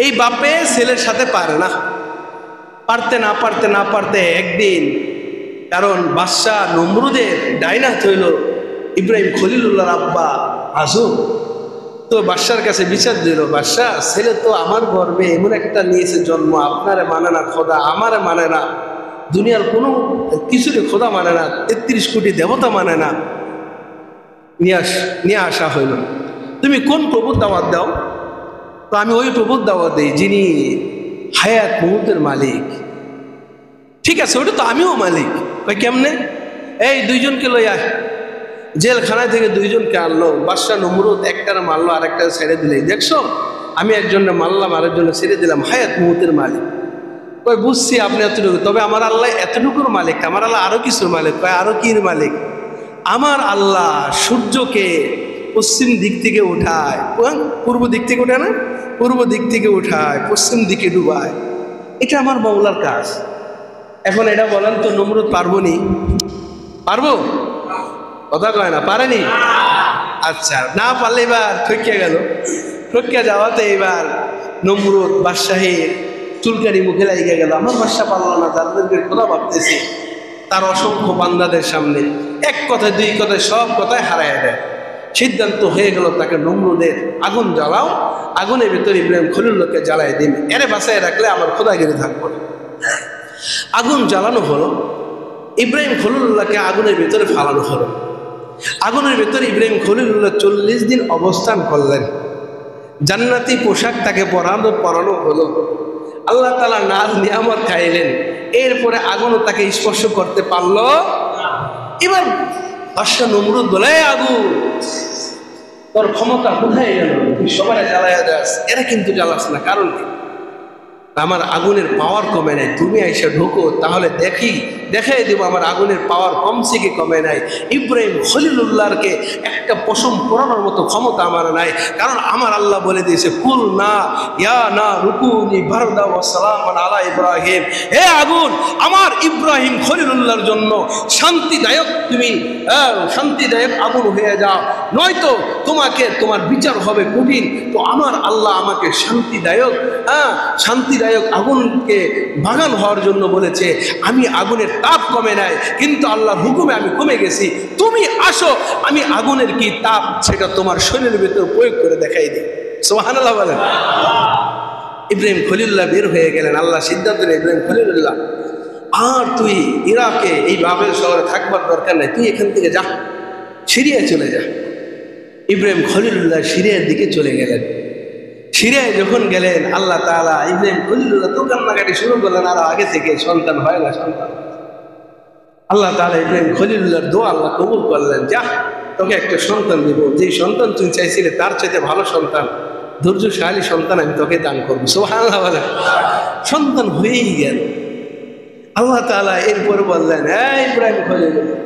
এই বাপে ছেলের সাথে পারে না, পারতে একদিন, কারণ বাদশাহ নমরুদের ডাইনাত হইল ইব্রাহিম খলিলুল্লাহর আব্বা আজব। তো বাদশার কাছে বিচার দিল, বাদশাহ ছেলে তো আমার গর্বে এমন একটা নিয়েছে জন্ম, আপনারে মানে না খোদা, আমারে মানে না, দুনিয়ার কোনো কিছুরে খোদা মানে না, 33 কোটি দেবতা মানে না, নিয়ে আসা হইল। তুমি কোন প্রভুর দাওয়াত দাও? তো আমি ওই প্রভুর দাওয়াত দিই যিনি হায়াত মউতের মালিক। ঠিক আছে, ওটা তো আমিও মালিক। কেমনে? এই দুইজনকে লই আয়। জেলখানায় থেকে দুইজনকে আনলো, বাদশাহ নমরুদ একটারে মারলো আর একটা ছেড়ে দিলে, দেখছো আমি একজনে মারলাম আরেকজনে ছেড়ে দিলাম, হায়াত মউতের মালিক। কই বুঝছি আপনি এতটুকু, তবে আমার আল্লাহ এতটুকুর মালিক, আমার আল্লাহ আরো কিছুর মালিক। কয় আরো কির মালিক? আমার আল্লাহ সূর্যকে পশ্চিম দিক থেকে উঠায়, পূর্ব দিক থেকে উঠায় না, পূর্ব দিক থেকে উঠায়, পশ্চিম দিকে ডুবায়, এটা আমার মওলার কাজ। এখন এটা বলেন তো নমরুদ পারবো নি? পারবো? কথা কয় না, পারেনি? আচ্ছা, না পারলে এবার ঠকিয়ে গেল। ঠকিয়ে যাওয়াতে এবার নমরুদ বাদশাহের চুলকানি মুখে লাগিয়ে গেল। আমার বাদশা পারল না, যাদেরকে খোদা ভাবতেছে তার অসংখ্য বান্দাদের সামনে এক কথায় দুই কথায় সব কথায় হারায় দেয়। সিদ্ধান্ত হয়ে গেল তাকে নমরুদের আগুন জ্বালাও, আগুনের ভিতরে ইব্রাহিম খলিলুল্লাহকে জ্বালায় দিন, এরে বাঁচায় রাখলে আমার খোদাগিরি থাকবো না। আগুন জ্বালানো হলো, ইব্রাহিম খলিলুল্লাহকে আগুনের ভিতরে ফালানো হলো। আগুনের ভিতরে ইব্রাহিম খলিলুল্লাহ 40 দিন অবস্থান করলেন। জান্নাতি পোশাক তাকে পরানো হলো। আল্লাহ তাআলা নাজ নিয়ামত খাইলেন। এরপরে আগুনও তাকে স্পর্শ করতে পারলো। এবার বাদশা নমরুদ বলে, আগুন তোর ক্ষমতা কোথায় গেল? তুই সবাই জ্বালায়া যাস, এরা কিন্তু জ্বালাস না, কারণ কি? আমার আগুনের পাওয়ার কমে নাই, তুমি আইসা ঢোকো তাহলে দেখাই দেবো আমার আগুনের পাওয়ার কমছে কি কমে নাই। ইব্রাহিম খলিলুল্লাহকে একটা পশম পরানোর মতো ক্ষমতা আমার নাই, কারণ আমার আল্লাহ বলে দিয়েছে, কুল না ইয়া না রুকুনি বারদা ওয়া সালামান আলা ইব্রাহিম, হে আগুন আমার ইব্রাহিম খলিলুল্লাহর জন্য শান্তিদায়ক, তুমি শান্তিদায়ক আগুন হয়ে যাও, নয়তো তোমার বিচার হবে কঠিন। তো আমার আল্লাহ আমাকে শান্তিদায়ক নায়ক আগুনকে বাগান হওয়ার জন্য বলেছে, আমি আগুনের তাপ কমে নাই, কিন্তু আল্লাহর হুকুমে আমি কমে গেছি। তুমি আসো, আমি আগুনের কি তাপ সেটা তোমার শরীরের ভিতর প্রয়োগ করে দেখাই দিই। সুবহানাল্লাহ বলেন। ইব্রাহিম খলিলুল্লাহ বের হয়ে গেলেন। আল্লাহ সিদ্ধান্ত নেন, ইব্রাহিম খলিলুল্লাহ, আর তুই ইরাকে এই বাবেল শহরে থাকবার দরকার নাই, তুই এখান থেকে যা, সিরিয়ায় চলে যা। ইব্রাহিম খলিলুল্লাহ সিরিয়ার দিকে চলে গেলেন। সিরিয়ায় যখন গেলেন, আল্লাহ তাআলা ইব্রাহিম খলিলুল্লাহ তো কান্নাকাটি শুরু করলেন, আর আগে থেকে সন্তান হয় না সন্তান। আল্লাহ তাআলা ইব্রাহিম খলিলুল্লাহর দোয়া আল্লাহ কবুল করলেন, যা, তোকে একটা সন্তান দিব, যেই সন্তান তুই চাইছিলে তার চাইতে ভালো সন্তান, ধৈর্যশালী সন্তান আমি তোকে দান করবো। সুবহানাল্লাহ বলেন। সন্তান হয়েই গেল। আল্লাহ তাআলা এরপর বললেন, হ্যাঁ ইব্রাহিম খলিলুল্লাহ,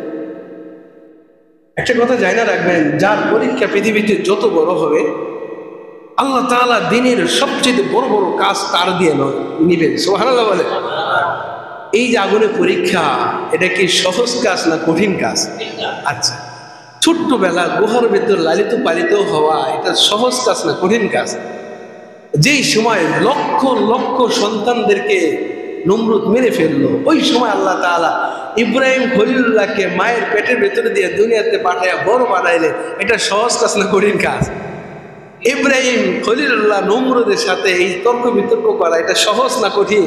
একটা কথা জানা রাখবেন, যার পরীক্ষা পৃথিবীতে যত বড় হবে, আল্লাহ তাআলা দিনের সবচেয়ে বড় বড় কাজ তার দিয়ে নিবেন। সুবহানাল্লাহ বলেন। এই যে আগুনের পরীক্ষা, এটা কি সহজ কাজ না কঠিন কাজ? আচ্ছা, ছোট্টবেলা গুহার ভেতর লালিত পালিত হওয়া, এটা সহজ কাজ না কঠিন কাজ? যেই সময় লক্ষ লক্ষ সন্তানদেরকে নমরুদ মেরে ফেললো, ওই সময় আল্লাহ তাআলা ইব্রাহিম খলিলুল্লাহকে মায়ের পেটের ভেতরে দিয়ে দুনিয়াতে পাঠাইয়া বড় বানাইলেন। এটা সহজ কাজ না কঠিন কাজ? ইব্রাহিম খলিলুল্লাহ নমরুদের সাথে এই তর্ক বিতর্ক করা, এটা সহজ না কঠিন?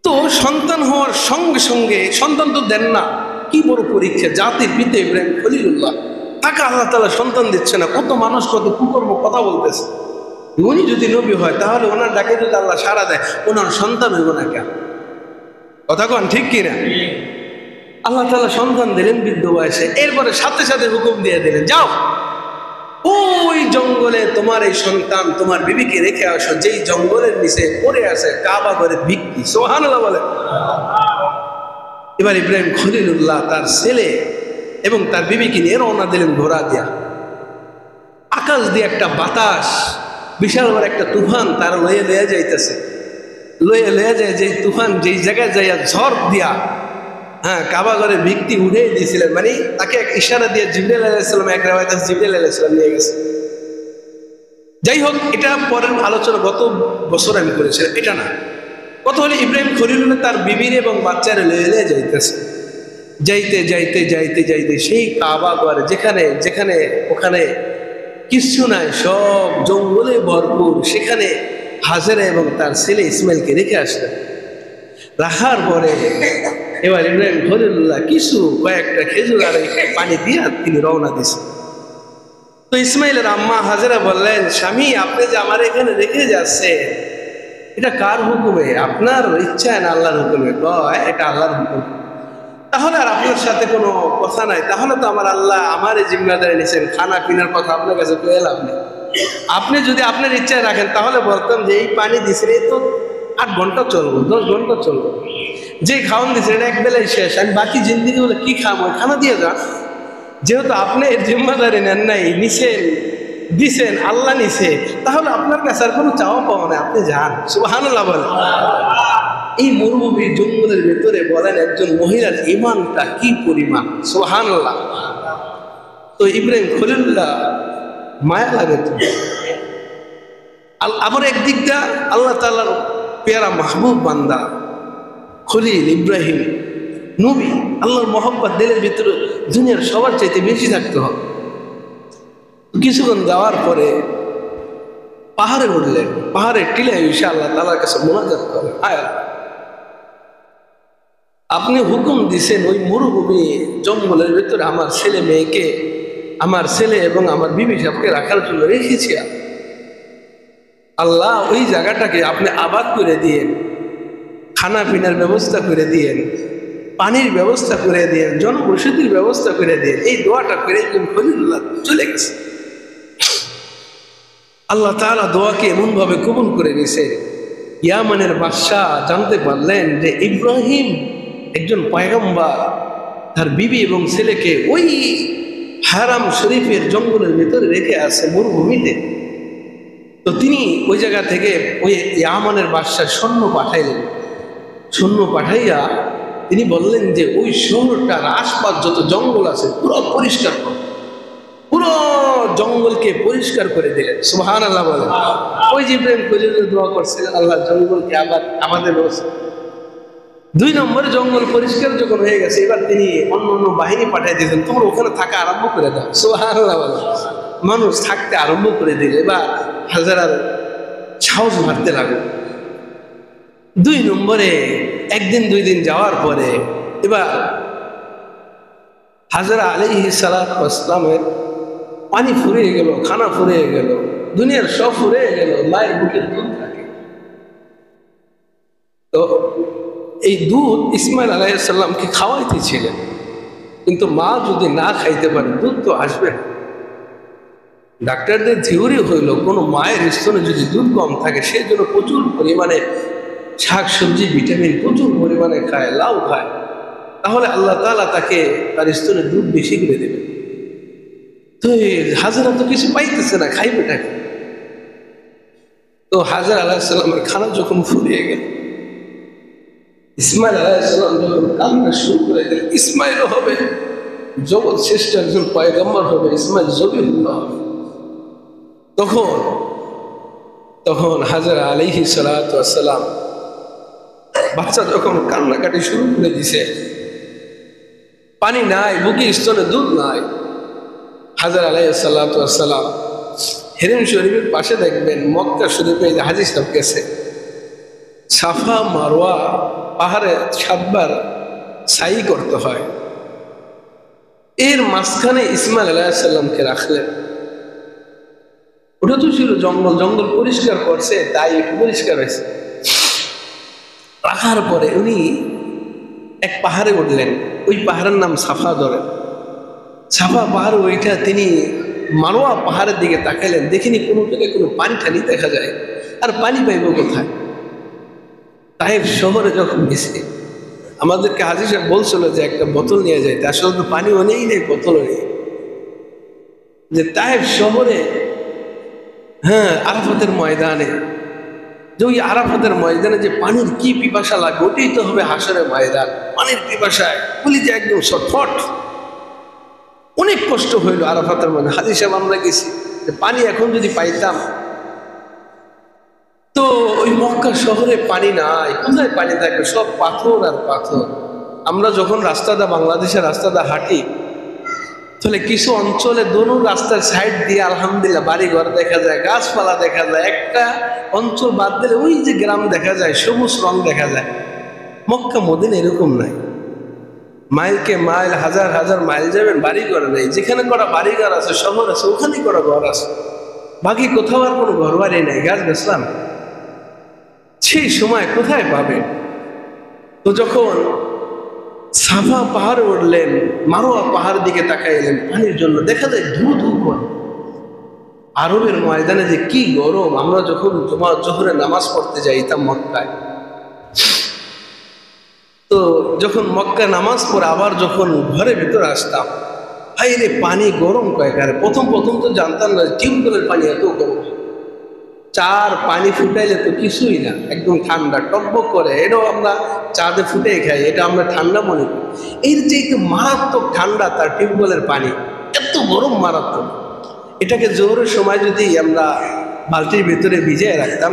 তো সন্তান হওয়ার সঙ্গে সঙ্গে, সন্তান তো দেন না, কি বড় পরীক্ষা! জাতির পিতা ইব্রাহিম খলিলুল্লাহ, তাকে আল্লাহ তাআলা সন্তান দিচ্ছে না। কত মানুষ কত কুকর্ম কথা বলতেছে। উনি যদি নবী হয়, তাহলে ওনার ডাকে যদি আল্লাহ সাড়া দেয়, ওনার সন্তান হইব না কেন? কথা কন ঠিক কিনা? আল্লাহ তাআলা সন্তান দিলেন বৃদ্ধ বয়সে। এরপরে সাথে সাথে হুকুম দিয়ে দিলেন, যাও ওই জঙ্গলে তোমার এই সন্তান তোমার বিবিকে রেখে আসো, যেই জঙ্গলের নিচে পড়ে আছে কাবা ঘরের ভিত্তি। সুবহানাল্লাহ বলে। এবার ইব্রাহিম খলিলুল্লাহ তার ছেলে এবং তার বিবিকে নিয়ে রওনা দিলেন ঘোড়া দিয়া। আকাশ দিয়ে একটা বাতাস, বিশাল বড় একটা তুফান তার লয়ে যাইতেছে, লয়ে যায়। যে তুফান যেই জায়গায় যাইয়া ঝড় দিয়া, হ্যাঁ, কাবা ঘরের ভিত্তি উঠে দিয়েছিলেন, মানে তাকে এক ইশারা দিয়ে জিবরাইল আলাইহিস সালাম, এক রাওয়ায়াতে জিবরাইল আলাইহিস সালাম নিয়ে গেছে। যাই হোক, এটা পরের আলোচনা গত বছর আমি করেছিলাম, এটা না। কত হলে ইব্রাহিম খলিলুল্লাহ তার বিবির এবং বাচ্চারা লয়ে যাইতেছে। যাইতে যাইতে যাইতে যাইতে সেই কাবা ঘর যেখানে যেখানে ওখানে কিছু নাই, সব জঙ্গলে ভরপুর, সেখানে হাজেরা এবং তার ছেলে ইসমাইলকে রেখে আসলেন। রাখার পরে এবার ইব্রাহিম খলিলুল্লাহ কিছু কয়েকটা খেজুর আর পানি দিয়ে তিনি রওনা দিয়েছেন। তো ইসমাইলের আম্মা হাজেরা বললেন, স্বামী, আপনি যে আমার এখানে রেখে যাচ্ছে, এটা কার হুকুমে? আপনার ইচ্ছায় না আল্লাহর হুকুমে? কয়, এটা আল্লাহর হুকুম। তাহলে আর আপনার সাথে কোনো কথা নাই? তাহলে তো আমার আল্লাহ আমার এই জিম্মাদারি নিয়েছেন, খানা পিনার কথা আপনার কাছে পেয়ে লাভ নেই। আপনি যদি আপনার ইচ্ছায় রাখেন, তাহলে বলতাম যে এই পানি দিয়েছেন, এই তো 8 ঘন্টা চলবো, 10 ঘন্টা চলবো, যে খাওয়ান দিয়েছেন এটা এক বেলায় শেষ, আমি বাকি জিন্দিগি বলে কি খাবো, খানা দিয়ে যান। যেহেতু আপনি এর জিম্মাদারি নেন নাই, নিছেন, দিছেন, আল্লাহ নিছে, তাহলে আপনার কাছে আর কোনো চাওয়া পাওয়া না, আপনি যান। সুবহানাল্লাহ বলেন। এই মরুভূমির জঙ্গলের ভেতরে বলেন একজন মহিলার ঈমানটা কি পরিমাণ! সুবহানাল্লাহ। তো ইব্রাহিম খলিলুল্লাহ মায়া লাগে তো। আবার একদিকটা আল্লাহ তাআলার পেয়ারা মাহবুব বান্দা খলিল ইব্রাহিম নবী, আল্লাহর মহব্বত দিলের ভিতরে দুনিয়ার সবার চাইতে বেশি থাকতে হবে। কিছুক্ষণ যাওয়ার পরে পাহাড়ে উঠলেন। পাহাড়ের টিলায় এসে আল্লাহ তাআলার কাছে মোনাজাত করেন, আয় আপনি হুকুম দিছেন ওই মরুভূমি জঙ্গলের ভিতরে আমার ছেলে মেয়েকে, আমার ছেলে এবং আমার বিবি সাহেবকে রাখার জন্য রেখেছি। আল্লাহ, ওই জায়গাটাকে আপনি আবাদ করে দিয়েন, খানা পিনার ব্যবস্থা করে দিয়েন, পানির ব্যবস্থা করে দিয়েন, জনবসতির ব্যবস্থা করে দিয়েন। এই দোয়াটা করে খলিলুল্লাহ চলে গেছে। আল্লাহ তাআলা দোয়াকে এমনভাবে কবুল করে নিয়েছে, ইয়ামানের বাদশাহ জানতে পারলেন যে ইব্রাহিম একজন পয়গম্বর, তার বিবি এবং ছেলেকে ওই হারাম শরীফের জঙ্গলের ভিতরে রেখে আছে মরুভূমিতে। তো তিনি ওই জায়গা থেকে ওই ইয়ামানের বাদশাহ সৈন্য পাঠাইলেন। সৈন্য পাঠাইয়া তিনি বললেন যে ওই শহরটার আশপাশ যত জঙ্গল আছে পুরো পরিষ্কার করো, পুরো জঙ্গলকে পরিষ্কার করে দিলেন। সুবহানাল্লাহ বলেন। ওই যে ইব্রাহিম খলিল দোয়া করছিলেন, আল্লাহ জঙ্গলকে আবার আমাদের 2 নম্বরে জঙ্গল পরিষ্কার যখন হয়ে গেছে, এবার তিনি অন্য অন্য বাহিনী পাঠিয়ে দিলেন, তোমরা ওখানে থাকা আরম্ভ করে দাও। সুবহানাল্লাহ বলেন। মানুষ থাকতে আরম্ভ করে দিলে এবার হাজারার সাহস বাড়তে লাগলো। 2 নম্বরে 1 দিন 2 দিন যাওয়ার পরে এবার হাজরা আলাইহিস সালাতু ওয়াস সালামের পানি ফুরিয়ে গেল, খানা ফুরিয়ে গেল, দুনিয়ার সব ফুরিয়ে গেল, মায়ের বুকের দুধ থাকে। তো এই দুধ ইসমাইল আলাইহিস সালামকে খাওয়াইতেছিলেন, কিন্তু মা যদি না খাইতে পারে দুধ তো আসবে না। ডাক্তারদের থিওরি হইল কোনো মায়ের স্তনে যদি দুধ কম থাকে, সেই জন্য প্রচুর পরিমাণে শাকসবজি ভিটামিন প্রচুর পরিমাণে খায়, লাউ খায়, তাহলে আল্লাহ তাআলা তাকে তার স্তনে দুধ বেশি করে দেবে। তো হাজরা তো কিছু পাইতেছে না, খাইবে টাকা। তো হাজরা আলাইহিস সালামের খানা যখন ফুরিয়ে গেল, ইসমাইল আলাইহিস সালাম যখন কান্না শুরু করে দিলেন, ইসমাইলও হবে জগৎ শ্রেষ্ঠ একজন পয়গম্বর হবে, ইসমাইল জবিউল্লাহ হবে। তখন হাজরা আলাইহিস সালাতু ওয়াস সালাম বাচ্চা যখন কান্নাকাটি শুরু করে দিছে, পানি নাই, বুকে স্তনে দুধ নাই, হাজরা আলাইহিস সালাতু ওয়াস সালাম হেরেম শরীফের পাশে দেখবেন মক্কা শরীফে হাজির সাহেব গেছে, সাফা মারওয়া পাহাড়ে 7 বার সাই করতে হয়। এর মাঝখানে ইসমাইল আলাইহিস সালামকে রাখলেন। ওটা তো ছিল জঙ্গল, জঙ্গল পরিষ্কার করছে, তাই পরিষ্কার হয়েছে। রাখার পরে উনি এক পাহাড়ে উঠলেন, ওই পাহাড়ের নাম সাফা ধরেন। সাফা পাহাড় ওইটা তিনি মারোয়া পাহাড়ের দিকে তাকাইলেন, দেখিনি কোনো জায়গায় কোনো পানি ঠানি দেখা যায়, আর পানি পাইব কোথায়? তাইফ শহরে যখন গেছে, আমাদেরকে হাজী সাহেব বলছিল যে একটা বোতল নিয়ে যাইতে, আসলে তো পানিও নেই, বোতলও নেই। যে তাইফ শহরে, হ্যাঁ, আরাফাতের ময়দানে, যে ওই আরাফাতের ময়দানে যে পানির কি পিপাসা লাগে, ওটাই তো হবে হাসরের ময়দান। পানির পিপাসায় বলি যে একদম ছটফট, অনেক কষ্ট হইল আরাফাতের ময়দানে। হাজী সাহেব আমরা গেছি, যে পানি এখন যদি পাইতাম। তো ওই মক্কা শহরে পানি নাই, কোথায় পানি থাকে? সব পাথর আর পাথর। আমরা যখন রাস্তাটা, বাংলাদেশের রাস্তাটা হাঁটি, তাহলে কিছু অঞ্চলে দোনো রাস্তার সাইড দিয়ে আলহামদুলিল্লাহ বাড়ি ঘর দেখা যায়, গাছপালা দেখা যায়। একটা অঞ্চল বাদ দিলে ওই যে গ্রাম দেখা যায়, সবুজ রং দেখা যায়। মক্কা মদিনা এরকম নাই, মাইলকে মাইল, হাজার হাজার মাইল যাবেন, বাড়ি ঘর নেই। যেখানে করা বাড়ি ঘর আছে, শহর আছে, ওখানেই করা ঘর আছে, বাকি কোথাও আর কোনো ঘর বাড়ি নেই, গাছ গাছলাম। সেই সময় কোথায় পাবেন? তো যখন সাফা পাহাড়ে উঠলেন, মারোয়া পাহাড়ের দিকে তাকাইলেন পানির জন্য, দেখা যায় ধু ধু করে। আরবের ময়দানে যে কি গরম! আমরা যখন জোহরে নামাজ পড়তে যাইতাম মক্কায়, তো যখন মক্কায় নামাজ পড়ে আবার যখন ঘরের ভিতরে আসতাম, ভাই রে পানি গরম কয়েকারে। প্রথম তো জানতাম না টিউবওয়েলের পানি এত গরম। 4 পানি ফুটাইলে তো কিছুই না, একদম ঠান্ডা টকবক করে। এটাও আমরা চাঁদে ফুটে খাই, এটা আমরা ঠান্ডা মনে করি। এর যে একটু মারাত্মক ঠান্ডা তার টিউবওয়েলের পানি, এত গরম, মারাত্মক। এটাকে জোহরের সময় যদি আমরা বালতির ভেতরে ভিজিয়ে রাখতাম,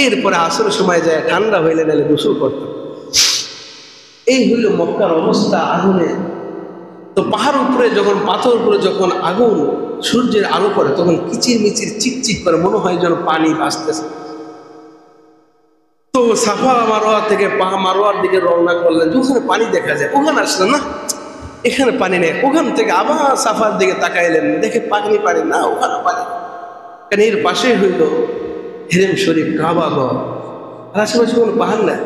এরপরে আসরের সময় যায় ঠান্ডা হইলে নাহলে গোসল করতাম। এই হইল মক্কার অবস্থা আগুনে। তো পাহাড় উপরে যখন, পাথর উপরে যখন আগুন, সূর্যের আলো পড়ে, তখন কিচির মিচির চিকচিক করে, মনে হয় যেন পানি ভাসতেছে। তো সাফা মারোয়া থেকে মারোয়ার দিকে রওনা করলেন, যেখানে পানি দেখা যায় ওখানে আসলেন, না এখানে পানি নেই। ওখান থেকে আবার সাফার দিকে তাকাইলেন, দেখে পানি না, ওখানে পানি। কারণ এর পাশে হইল হেরেম শরীফ, কাবা ঘর, আর আশেপাশে কোনো পাহাড় নাই।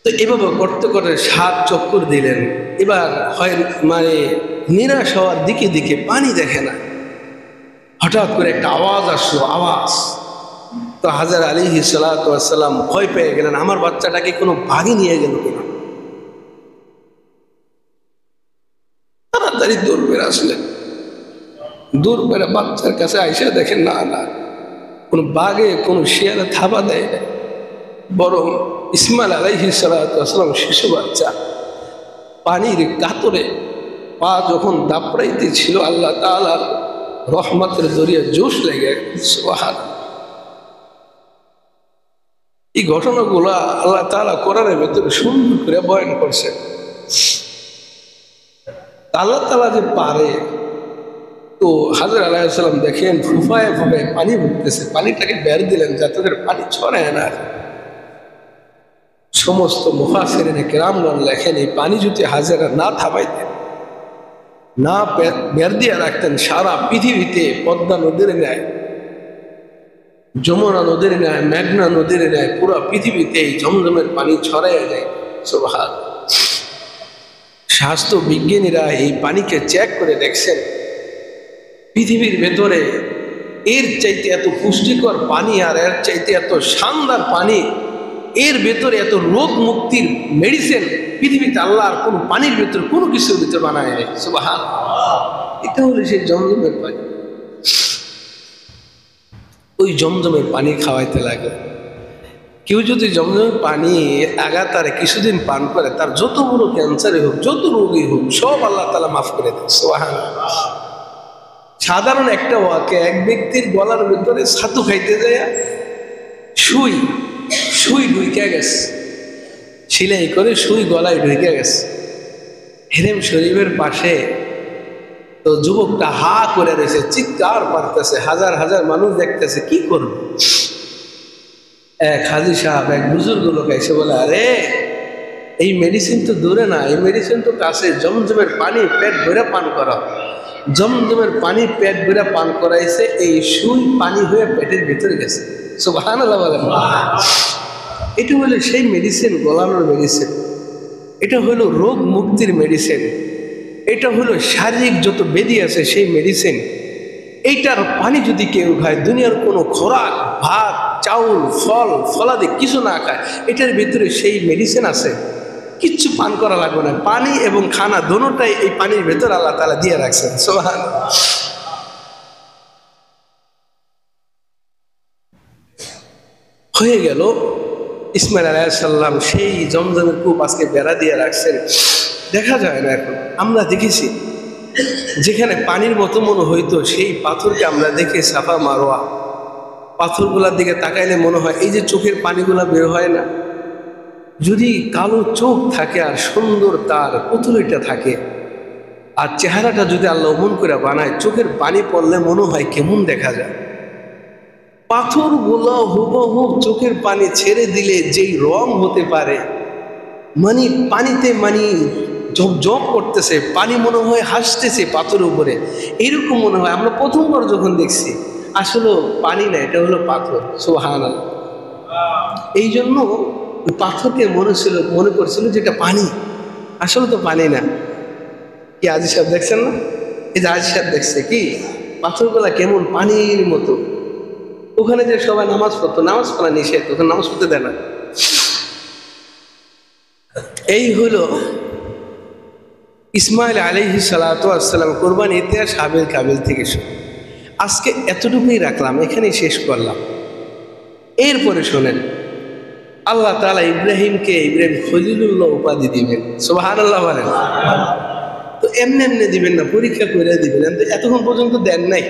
তো এভাবে করতে করে 7 চক্কর দিলেন। এবার হয় মানে নিরাশ হওয়ার দিকে দিকে পানি দেখে না। হঠাৎ করে একটা আওয়াজ আসলো, আওয়াজ। তো হাজরা আলাইহিস সালাতু ওয়াস সালাম ভয় পেয়ে গেলেন, আমার বাচ্চাটাকে কোনো বাঘে নিয়ে গেল কিনা। তাড়াতাড়ি দূর বেড়ে আসলেন, দূর বেড়ে বাচ্চার কাছে আইসা দেখেন না কোনো বাঘে, কোনো শিয়ালে থাবা দেয় না, বরং ইসমাইল আলাইহিস সালাতু ওয়াস সালাম শিশু বাচ্চা পানির কাতরে পা যখন দাপড়াইতে ছিল আল্লাহ তাআলার রহমতের জরিয়ে জোশ লেগে সুবহানাল্লাহ। এই ঘটনাগুলো আল্লাহ তাআলা কোরআনের ভেতরে সুন্দর করে বয়ান করছেন। আল্লাহ তাআলা যে পারে, তো হাজর আলাইহিস সালাম দেখেন ফুফায় ফুফায় পানি উঠতেছে, পানিটাকে বের দিলেন যাতে করে পানি ছড়ায় না। সমস্ত মুফাসসিরিনে কেরামগণ লেখেন এই পানি যদি হাজেরা না থামাইতেন, না বের দিয়ে রাখতেন, সারা পৃথিবীতে পদ্মা নদীর ন্যায়, যমুনা নদীর ন্যায়, মেঘনা নদীর ন্যায় পুরো পৃথিবীতে এই জমজমের পানি ছড়াইয়া যায়। সুবহানাল্লাহ। স্বাস্থ্য বিজ্ঞানীরা এই পানিকে চেক করে দেখছেন, পৃথিবীর ভেতরে এর চাইতে এত পুষ্টিকর পানি আর এর চাইতে এত শানদার পানি, এর ভেতরে এত রোগ মুক্তির মেডিসিন পৃথিবীতে আল্লাহর কোনো পানির ভেতরে কোনো কিছুর ভিতরে বানায় নেই। সুবহানাল্লাহ। এটা হলো সেই জমজমের পানি। ওই জমজমের পানি খাওয়াইতে লাগে। কেউ যদি জমজমের পানি আগাতারে কিছুদিন পান করে, তার যত বড় ক্যান্সারই হোক, যত রোগই হোক, সব আল্লাহ তাআলা মাফ করে দেন। সুবহানাল্লাহ। সাধারণ একটা ওয়াকে, এক ব্যক্তির গলার ভিতরে ছাতু খাইতে যায় সুই ঢুইকা গেছে, সিলাই করে সুই গলায় ঢুইকা গেছে। হেরেম শরীফের পাশে তো যুবকটা হা করে রয়েছে, চিৎকার পারতেছে, হাজার হাজার মানুষ দেখতেছে, কি করবে? এক হাজী সাহেব, এক বুজুর্গ লোক এসে বলে, আরে এই মেডিসিন তো দূরে না, এই মেডিসিন তো কাছে, জমজমের পানি পেট ভরে পান করা। জমজমের পানি পেট ভরে পান করাইছে, এই সুই পানি হয়ে পেটের ভিতরে গেছে। সুবহানাল্লাহ বলেন। এটা হলো সেই মেডিসিন, গলানোর মেডিসিন। এটা হলো রোগ মুক্তির মেডিসিন। এটা হলো শারীরিক যত ব্যাধি আছে সেই মেডিসিন। এইটার পানি যদি কেউ খায়, দুনিয়ার কোনো খোরাক, ভাত, চাউল, ফল ফলাদি কিছু না খায়, এটার ভিতরে সেই মেডিসিন আছে, কিচ্ছু পান করা লাগবে না। পানি এবং খানা দোনোটাই এই পানির ভেতর আল্লাহ তাআলা দিয়ে রাখছেন। সুবহানাল্লাহ। হয়ে গেল ইসমাইল আলাইহিস সালাম সেই জমজমের কূপ আজকে বেড়া দিয়ে রাখছেন, দেখা যায় না এখন। আমরা দেখেছি যেখানে পানির মতো মনে হইতো, সেই পাথরকে আমরা দেখি সাফা মারোয়া, পাথরগুলার দিকে তাকাইলে মনে হয় এই যে চোখের পানিগুলা বের হয় না, যদি কালো চোখ থাকে আর সুন্দর তার পুতুলিটা থাকে, আর চেহারাটা যদি আল্লাহ মন করে বানায়, চোখের পানি পড়লে মনে হয় কেমন দেখা যায়। পাথরগুলো হুবহু চোখের পানি ছেড়ে দিলে যেই রং হতে পারে, মানে পানিতে জপ করতেছে, পানি মনে হয় হাসতেছে পাথরের উপরে, এরকম মনে হয়। আমরা প্রথমবার যখন দেখছি, আসলে পানি না, এটা হলো পাথর। সুবহানাল্লাহ। এই জন্য পাথরকে মনে করছিল যে এটা পানি, আসলে তো পানি না। কি আজি সাহেব দেখছেন না? এই যে আজি সাহেব দেখছে কি পাথরগুলা কেমন পানির মতো। ওখানে যে সবাই নামাজ পড়তো, নামাজ পড়া নিষেধ, ওখানে নামাজ পড়তে দেয় না। এই হলো ইসমাইল আলাইহিস সালাতু ওয়াস সালাম কুরবানি ইতিহাস হাবিল কাবিল থেকে শুরু। আজকে এতটুকুই রাখলাম, এখানেই শেষ করলাম। এরপরে শোনেন, আল্লাহ তাআলা ইব্রাহিম খলিলুল্লাহ উপাধি দিবেন। সুবহানাল্লাহ বলেন। তো এমনি দিবেন না, পরীক্ষা করে দিবেন। এতক্ষণ পর্যন্ত দেন নাই।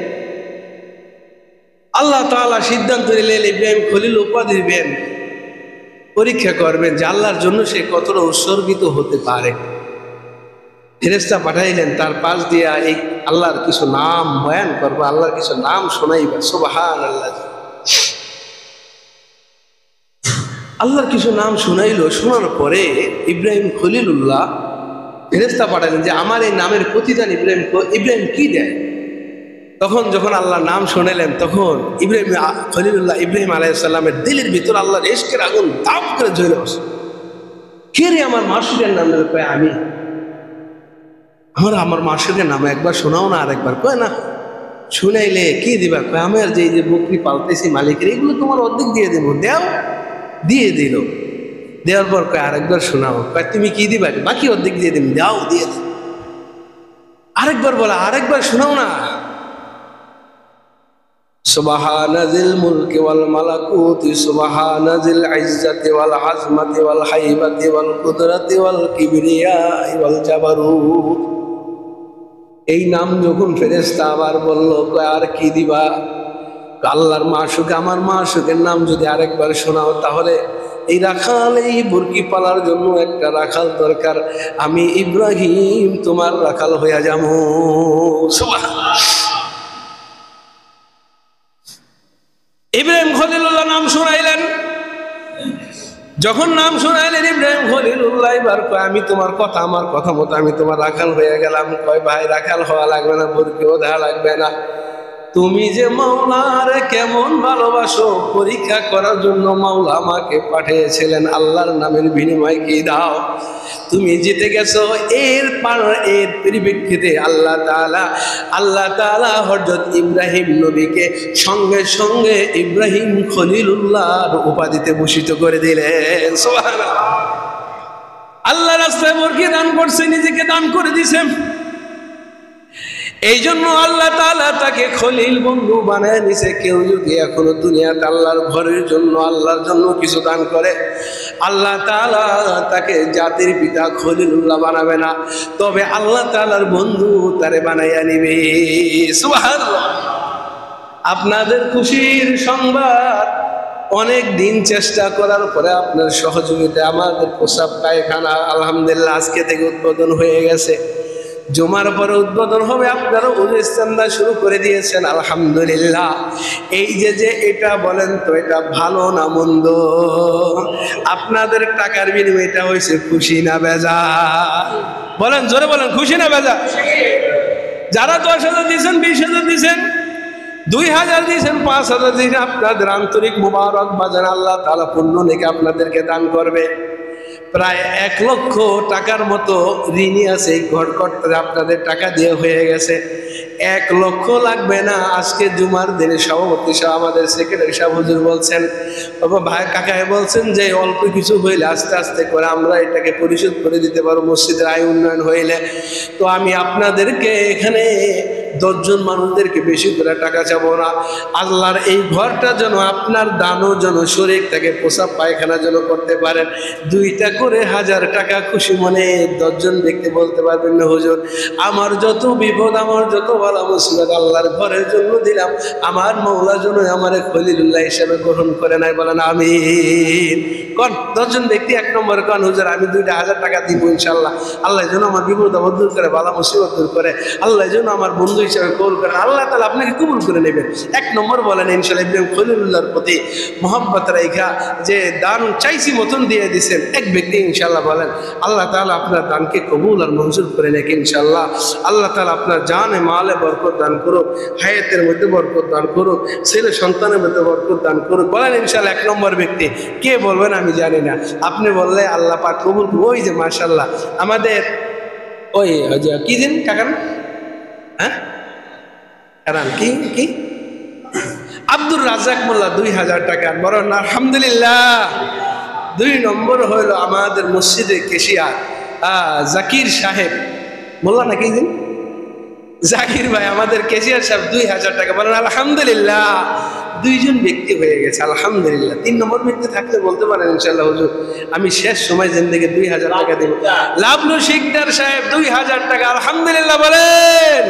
আল্লাহ তাআলা সিদ্ধান্ত নিলেন ইব্রাহিম খলিল উপাধি দিবেন, পরীক্ষা করবেন যে আল্লাহর জন্য সে কতটা উৎসর্গিত হতে পারে। ফেরেশতা পাঠাইলেন, তার পাশ দিয়া এই আল্লাহর কিছু নাম বয়ান করবো, আল্লাহর কিছু নাম শোনাইবা। সুবহানাল্লাহ। আল্লাহর কিছু নাম শুনাইলো। শোনার পরে ইব্রাহিম খলিলুল্লাহ ফেরেশতা পাঠালেন যে আমার এই নামের প্রতিদান ইব্রাহিম কি দেয়। যখন আল্লাহর নাম শোনালেন, তখন ইব্রাহিম আলাইহিস সালামের দিলের ভিতর আল্লাহর ইশকের আগুন দাপ করে জ্বলে বসে। কে রে আমার মাসুদের নাম নেবে? কয় আমি। আমার মাসুদের নাম একবার শোনাও না, আরেকবার। কয় না। শুনাইলে কি দিবা? কয় আমার যে বকরি পালতেছি মালিকের, এগুলো তোমার অর্ধেক দিয়ে দেবো। দেও। দিয়ে দিল। দেওয়ার পর কয় আরেকবার শোনাও। কয় তুমি কি দিবা? বাকি অর্ধেক দিয়ে দিন। দাও, দিয়ে দিন। আরেকবার বলা, আরেকবার শোনাও না। সুবহানাজিল মুলকি ওয়াল মালাকুতি সুবহানাজিল ইজ্জাতি ওয়াল আজমাতি ওয়াল হাইবাতি ওয়াল কুদরাতি ওয়াল কিবরিয়া ওয়াল জাবারুত। এই নাম যখন ফেরেশতা আবার বলল, আর কি দিবা? আল্লাহর মাশুক, আমার মাশুকের নাম যদি আরেকবার শোনাও তাহলে এই রাখাল, এই বুরকি পালার জন্য একটা রাখাল দরকার, আমি ইব্রাহিম তোমার রাখাল হইয়া যাবো। সুবহানাল্লাহ। ইব্রাহিম খলিলুল্লাহ নাম শোনাইলেন। যখন নাম শোনাইলেন ইব্রাহিম খলিলুল্লাহ, এবার কয় আমি তোমার কথা, আমার কথা মতো আমি তোমার রাখাল হয়ে গেলাম। কয় ভাই রাখাল হওয়া লাগবে না, বুরকিও দেওয়া লাগবে না, তুমি যে মাওলার কেমন ভালোবাসো পরীক্ষা করার জন্য মাওলা আমাকে পাঠিয়েছিলেন, আল্লাহর নামের বিনিময়ে কি দাও? তুমি জিতে গেছো। এর পরিপ্রেক্ষিতে আল্লাহ তাআলা হযরত ইব্রাহিম নবীকে সঙ্গে সঙ্গে ইব্রাহিম খলিলুল্লাহর উপাধিতে ভূষিত করে দিলেন। সুবহানাল্লাহ। আল্লাহ রাস্তায় বরকত দান করছে, নিজেকে দান করে দিয়েছেন। এই জন্য আল্লাহ তাআলা তাকে খলিল বন্ধু বানায় নিছে। কেউ যদি এখনো দুনিয়াতে আল্লাহর ঘরের জন্য, আল্লাহর জন্য কিছু দান করে, আল্লাহ তাআলা তাকে জাতির পিতা খলিলুল্লাহ বানাবে না, তবে আল্লাহ তাআলার বন্ধু তারে বানাইয়া নিবে। সুবহানাল্লাহ। আপনাদের খুশির সংবাদ, অনেক দিন চেষ্টা করার পরে আপনার সহযোগিতায় আমাদের প্রসাব পায়খানা আলহামদুলিল্লাহ আজকে থেকে উদ্বোধন হয়ে গেছে। জুমার পরে উদ্বোধন হবে, আপনারা উজুর চান্দা শুরু করে দিয়েছেন আলহামদুলিল্লাহ। এই যে এটা বলেন তো, এটা ভালো না মন্দ? আপনাদের টাকার বিনিময়ে এটা হয়েছে খুশি না বেজার? বলেন, জোরে বলেন, খুশি না বেজার? যারা 10,000 দিয়েছেন, 20,000 দিয়েছেন, 2,000 দিয়েছেন, 5,000 দিয়েছেন, আপনাদের আন্তরিক মুবারক বাজান। আল্লাহ তাআলা পুণ্য নেকি আপনাদেরকে দান করবে। প্রায় 1 লক্ষ টাকার মতো ঋণী আছে, এই ঘর করতে আপনাদের টাকা দিয়ে হয়ে গেছে। 1 লক্ষ লাগবে না। আজকে জুমার দিনে সভাপতি সাহেব, আমাদের সেক্রেটারি সাহেব হুজুর বলছেন, বাবা ভাই কাকায় বলছেন যে অল্প কিছু হইলে আস্তে আস্তে করে আমরা এটাকে পরিশোধ করে দিতে পারবো মসজিদের আয় উন্নয়ন হইলে। তো আমি আপনাদেরকে এখানে 10 জন মানুষদেরকে বেশি করে টাকা চাবো না। আল্লাহর এই ঘরটা যেন আপনার দানও যেন শরীর থেকে প্রসাব পায়খানা যেন করতে পারেন। 2টা করে 1000 টাকা খুশি মনে 10 জন ব্যক্তি বলতে পারবেন না হুজুর আমার যত বিপদ, আমার যত বালা মুসিবত আল্লাহর ঘরের জন্য দিলাম, আমার মওলা যেন আমার খলিলুল্লাহ হিসেবে গ্রহণ করে নাই। বলেন আমিন। কোন 10 জন ব্যক্তি 1 নম্বর কোন হুজুর আমি 2টা 1000 টাকা দিব ইনশাআল্লাহ, আল্লাহ যেন আমার বিপদ আপদ দূর করে, বালা মুসিবত দূর করে, আল্লাহ যেন আমার বন্ধু হিসেবে কবুল করেন, আল্লাহ তাআলা আপনাকে কবুল করে নেবেন। 1 নম্বর বলেন ইনশাআল্লাহ। ইব্রাহিম খলিলুল্লাহর প্রতি মোহাম্মত রাইখা যে দান চাইছি মতন দিয়ে দিয়েছেন এক ব্যক্তি ইনশাআল্লাহ বলেন, আল্লাহ তাআলা আপনার দানকে কবুল আর মঞ্জুর করে নেক ইনশাআল্লাহ। আল্লাহ তাআলা আপনার জানে মালে বরকত দান করুক, হায়াতের মধ্যে বরকত দান করুক, ছেলে সন্তানের মধ্যে বরকত দান করুক। বলেন ইনশাআল্লাহ। 1 নম্বর ব্যক্তি কে বলবেন আমি জানি না, আপনি বললে আল্লাহ পাক কবুল। ওই যে মাশাআল্লাহ আমাদের ওই কি দিন কাকান, হ্যাঁ কারণ কি আব্দুর রাজ্জাক মোল্লা 2000 টাকা। বড় আলহামদুলিল্লাহ। 2 নম্বর হইল আমাদের মসজিদের কেশিয়ার জাকির সাহেব মোল্লা নাকি দিন, জাকির ভাই আমাদের কেশিয়ার সাহেব 2000 টাকা। বলেন আলহামদুলিল্লাহ। 2 জন ব্যক্তি হয়ে গেছে আলহামদুলিল্লাহ। 3 নম্বর ব্যক্তি থাকলে বলতে পারেন ইনশাআল্লাহ হুজুর আমি শেষ সময় জিন্দেগি 2000 টাকা দেব। লাবলু শিকদার সাহেব 2000 টাকা আলহামদুলিল্লাহ। বলেন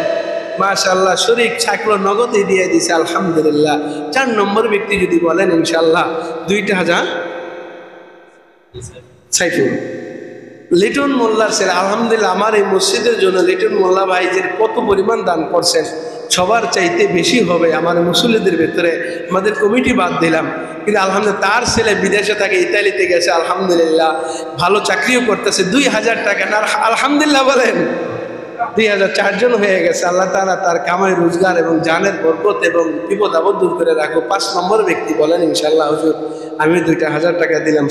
মাশাআল্লাহ। শরীক ছাকলো নগদে দিয়ে দিছে আলহামদুলিল্লাহ। 4 নম্বর ব্যক্তি যদি বলেন ইনশাআল্লাহ 2,000 সাইফুল লিটন মোল্লার ছেলে আলহামদুলিল্লাহ। আমার এই মসজিদের জন্য লিটন মোল্লা ভাই যে কত পরিমাণ দান করছেন সবার চাইতে বেশি হবে আমার মুসল্লিদের ভেতরে। আমাদের কমিটি বাদ দিলাম, কিন্তু আলহামদুলিল্লাহ তার ছেলে বিদেশে থাকে, ইতালিতে গেছে আলহামদুলিল্লাহ, ভালো চাকরিও করতেছে। 2000 টাকা আলহামদুলিল্লাহ। বলেন 2000, 4 জন হয়ে গেছে। আল্লাহ তাআলা তার কামাই রোজগার এবং জানের বরকত এবং বিপদ আপদ দূর করে রাখো। 5 নম্বর ব্যক্তি বলেন ইনশাআল্লাহ হুজুর আমি 2টা 1000 টাকা দিলাম,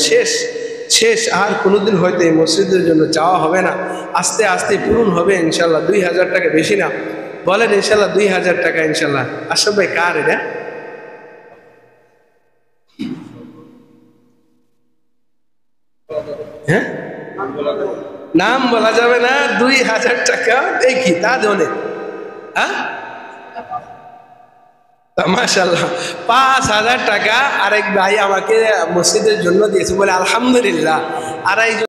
শেষ আর কোনোদিন হয়তো এই মসজিদের জন্য চাওয়া হবে না, আস্তে আস্তে পূরণ হবে ইনশাআল্লাহ। 2000 টাকা বেশি না। বলেন ইনশাআল্লাহ 2000 টাকা ইনশাআল্লাহ। আশরাফ ভাই কার এটা? হ্যাঁ নাম বলা যাবে না। 2000 টাকা দেখি তা ধনে, হ্যাঁ মাশাআল্লাহ। 5000 টাকা আরেক ভাই আমাকে মসজিদের জন্য দিয়েছে, বলে আলহামদুলিল্লাহ। আর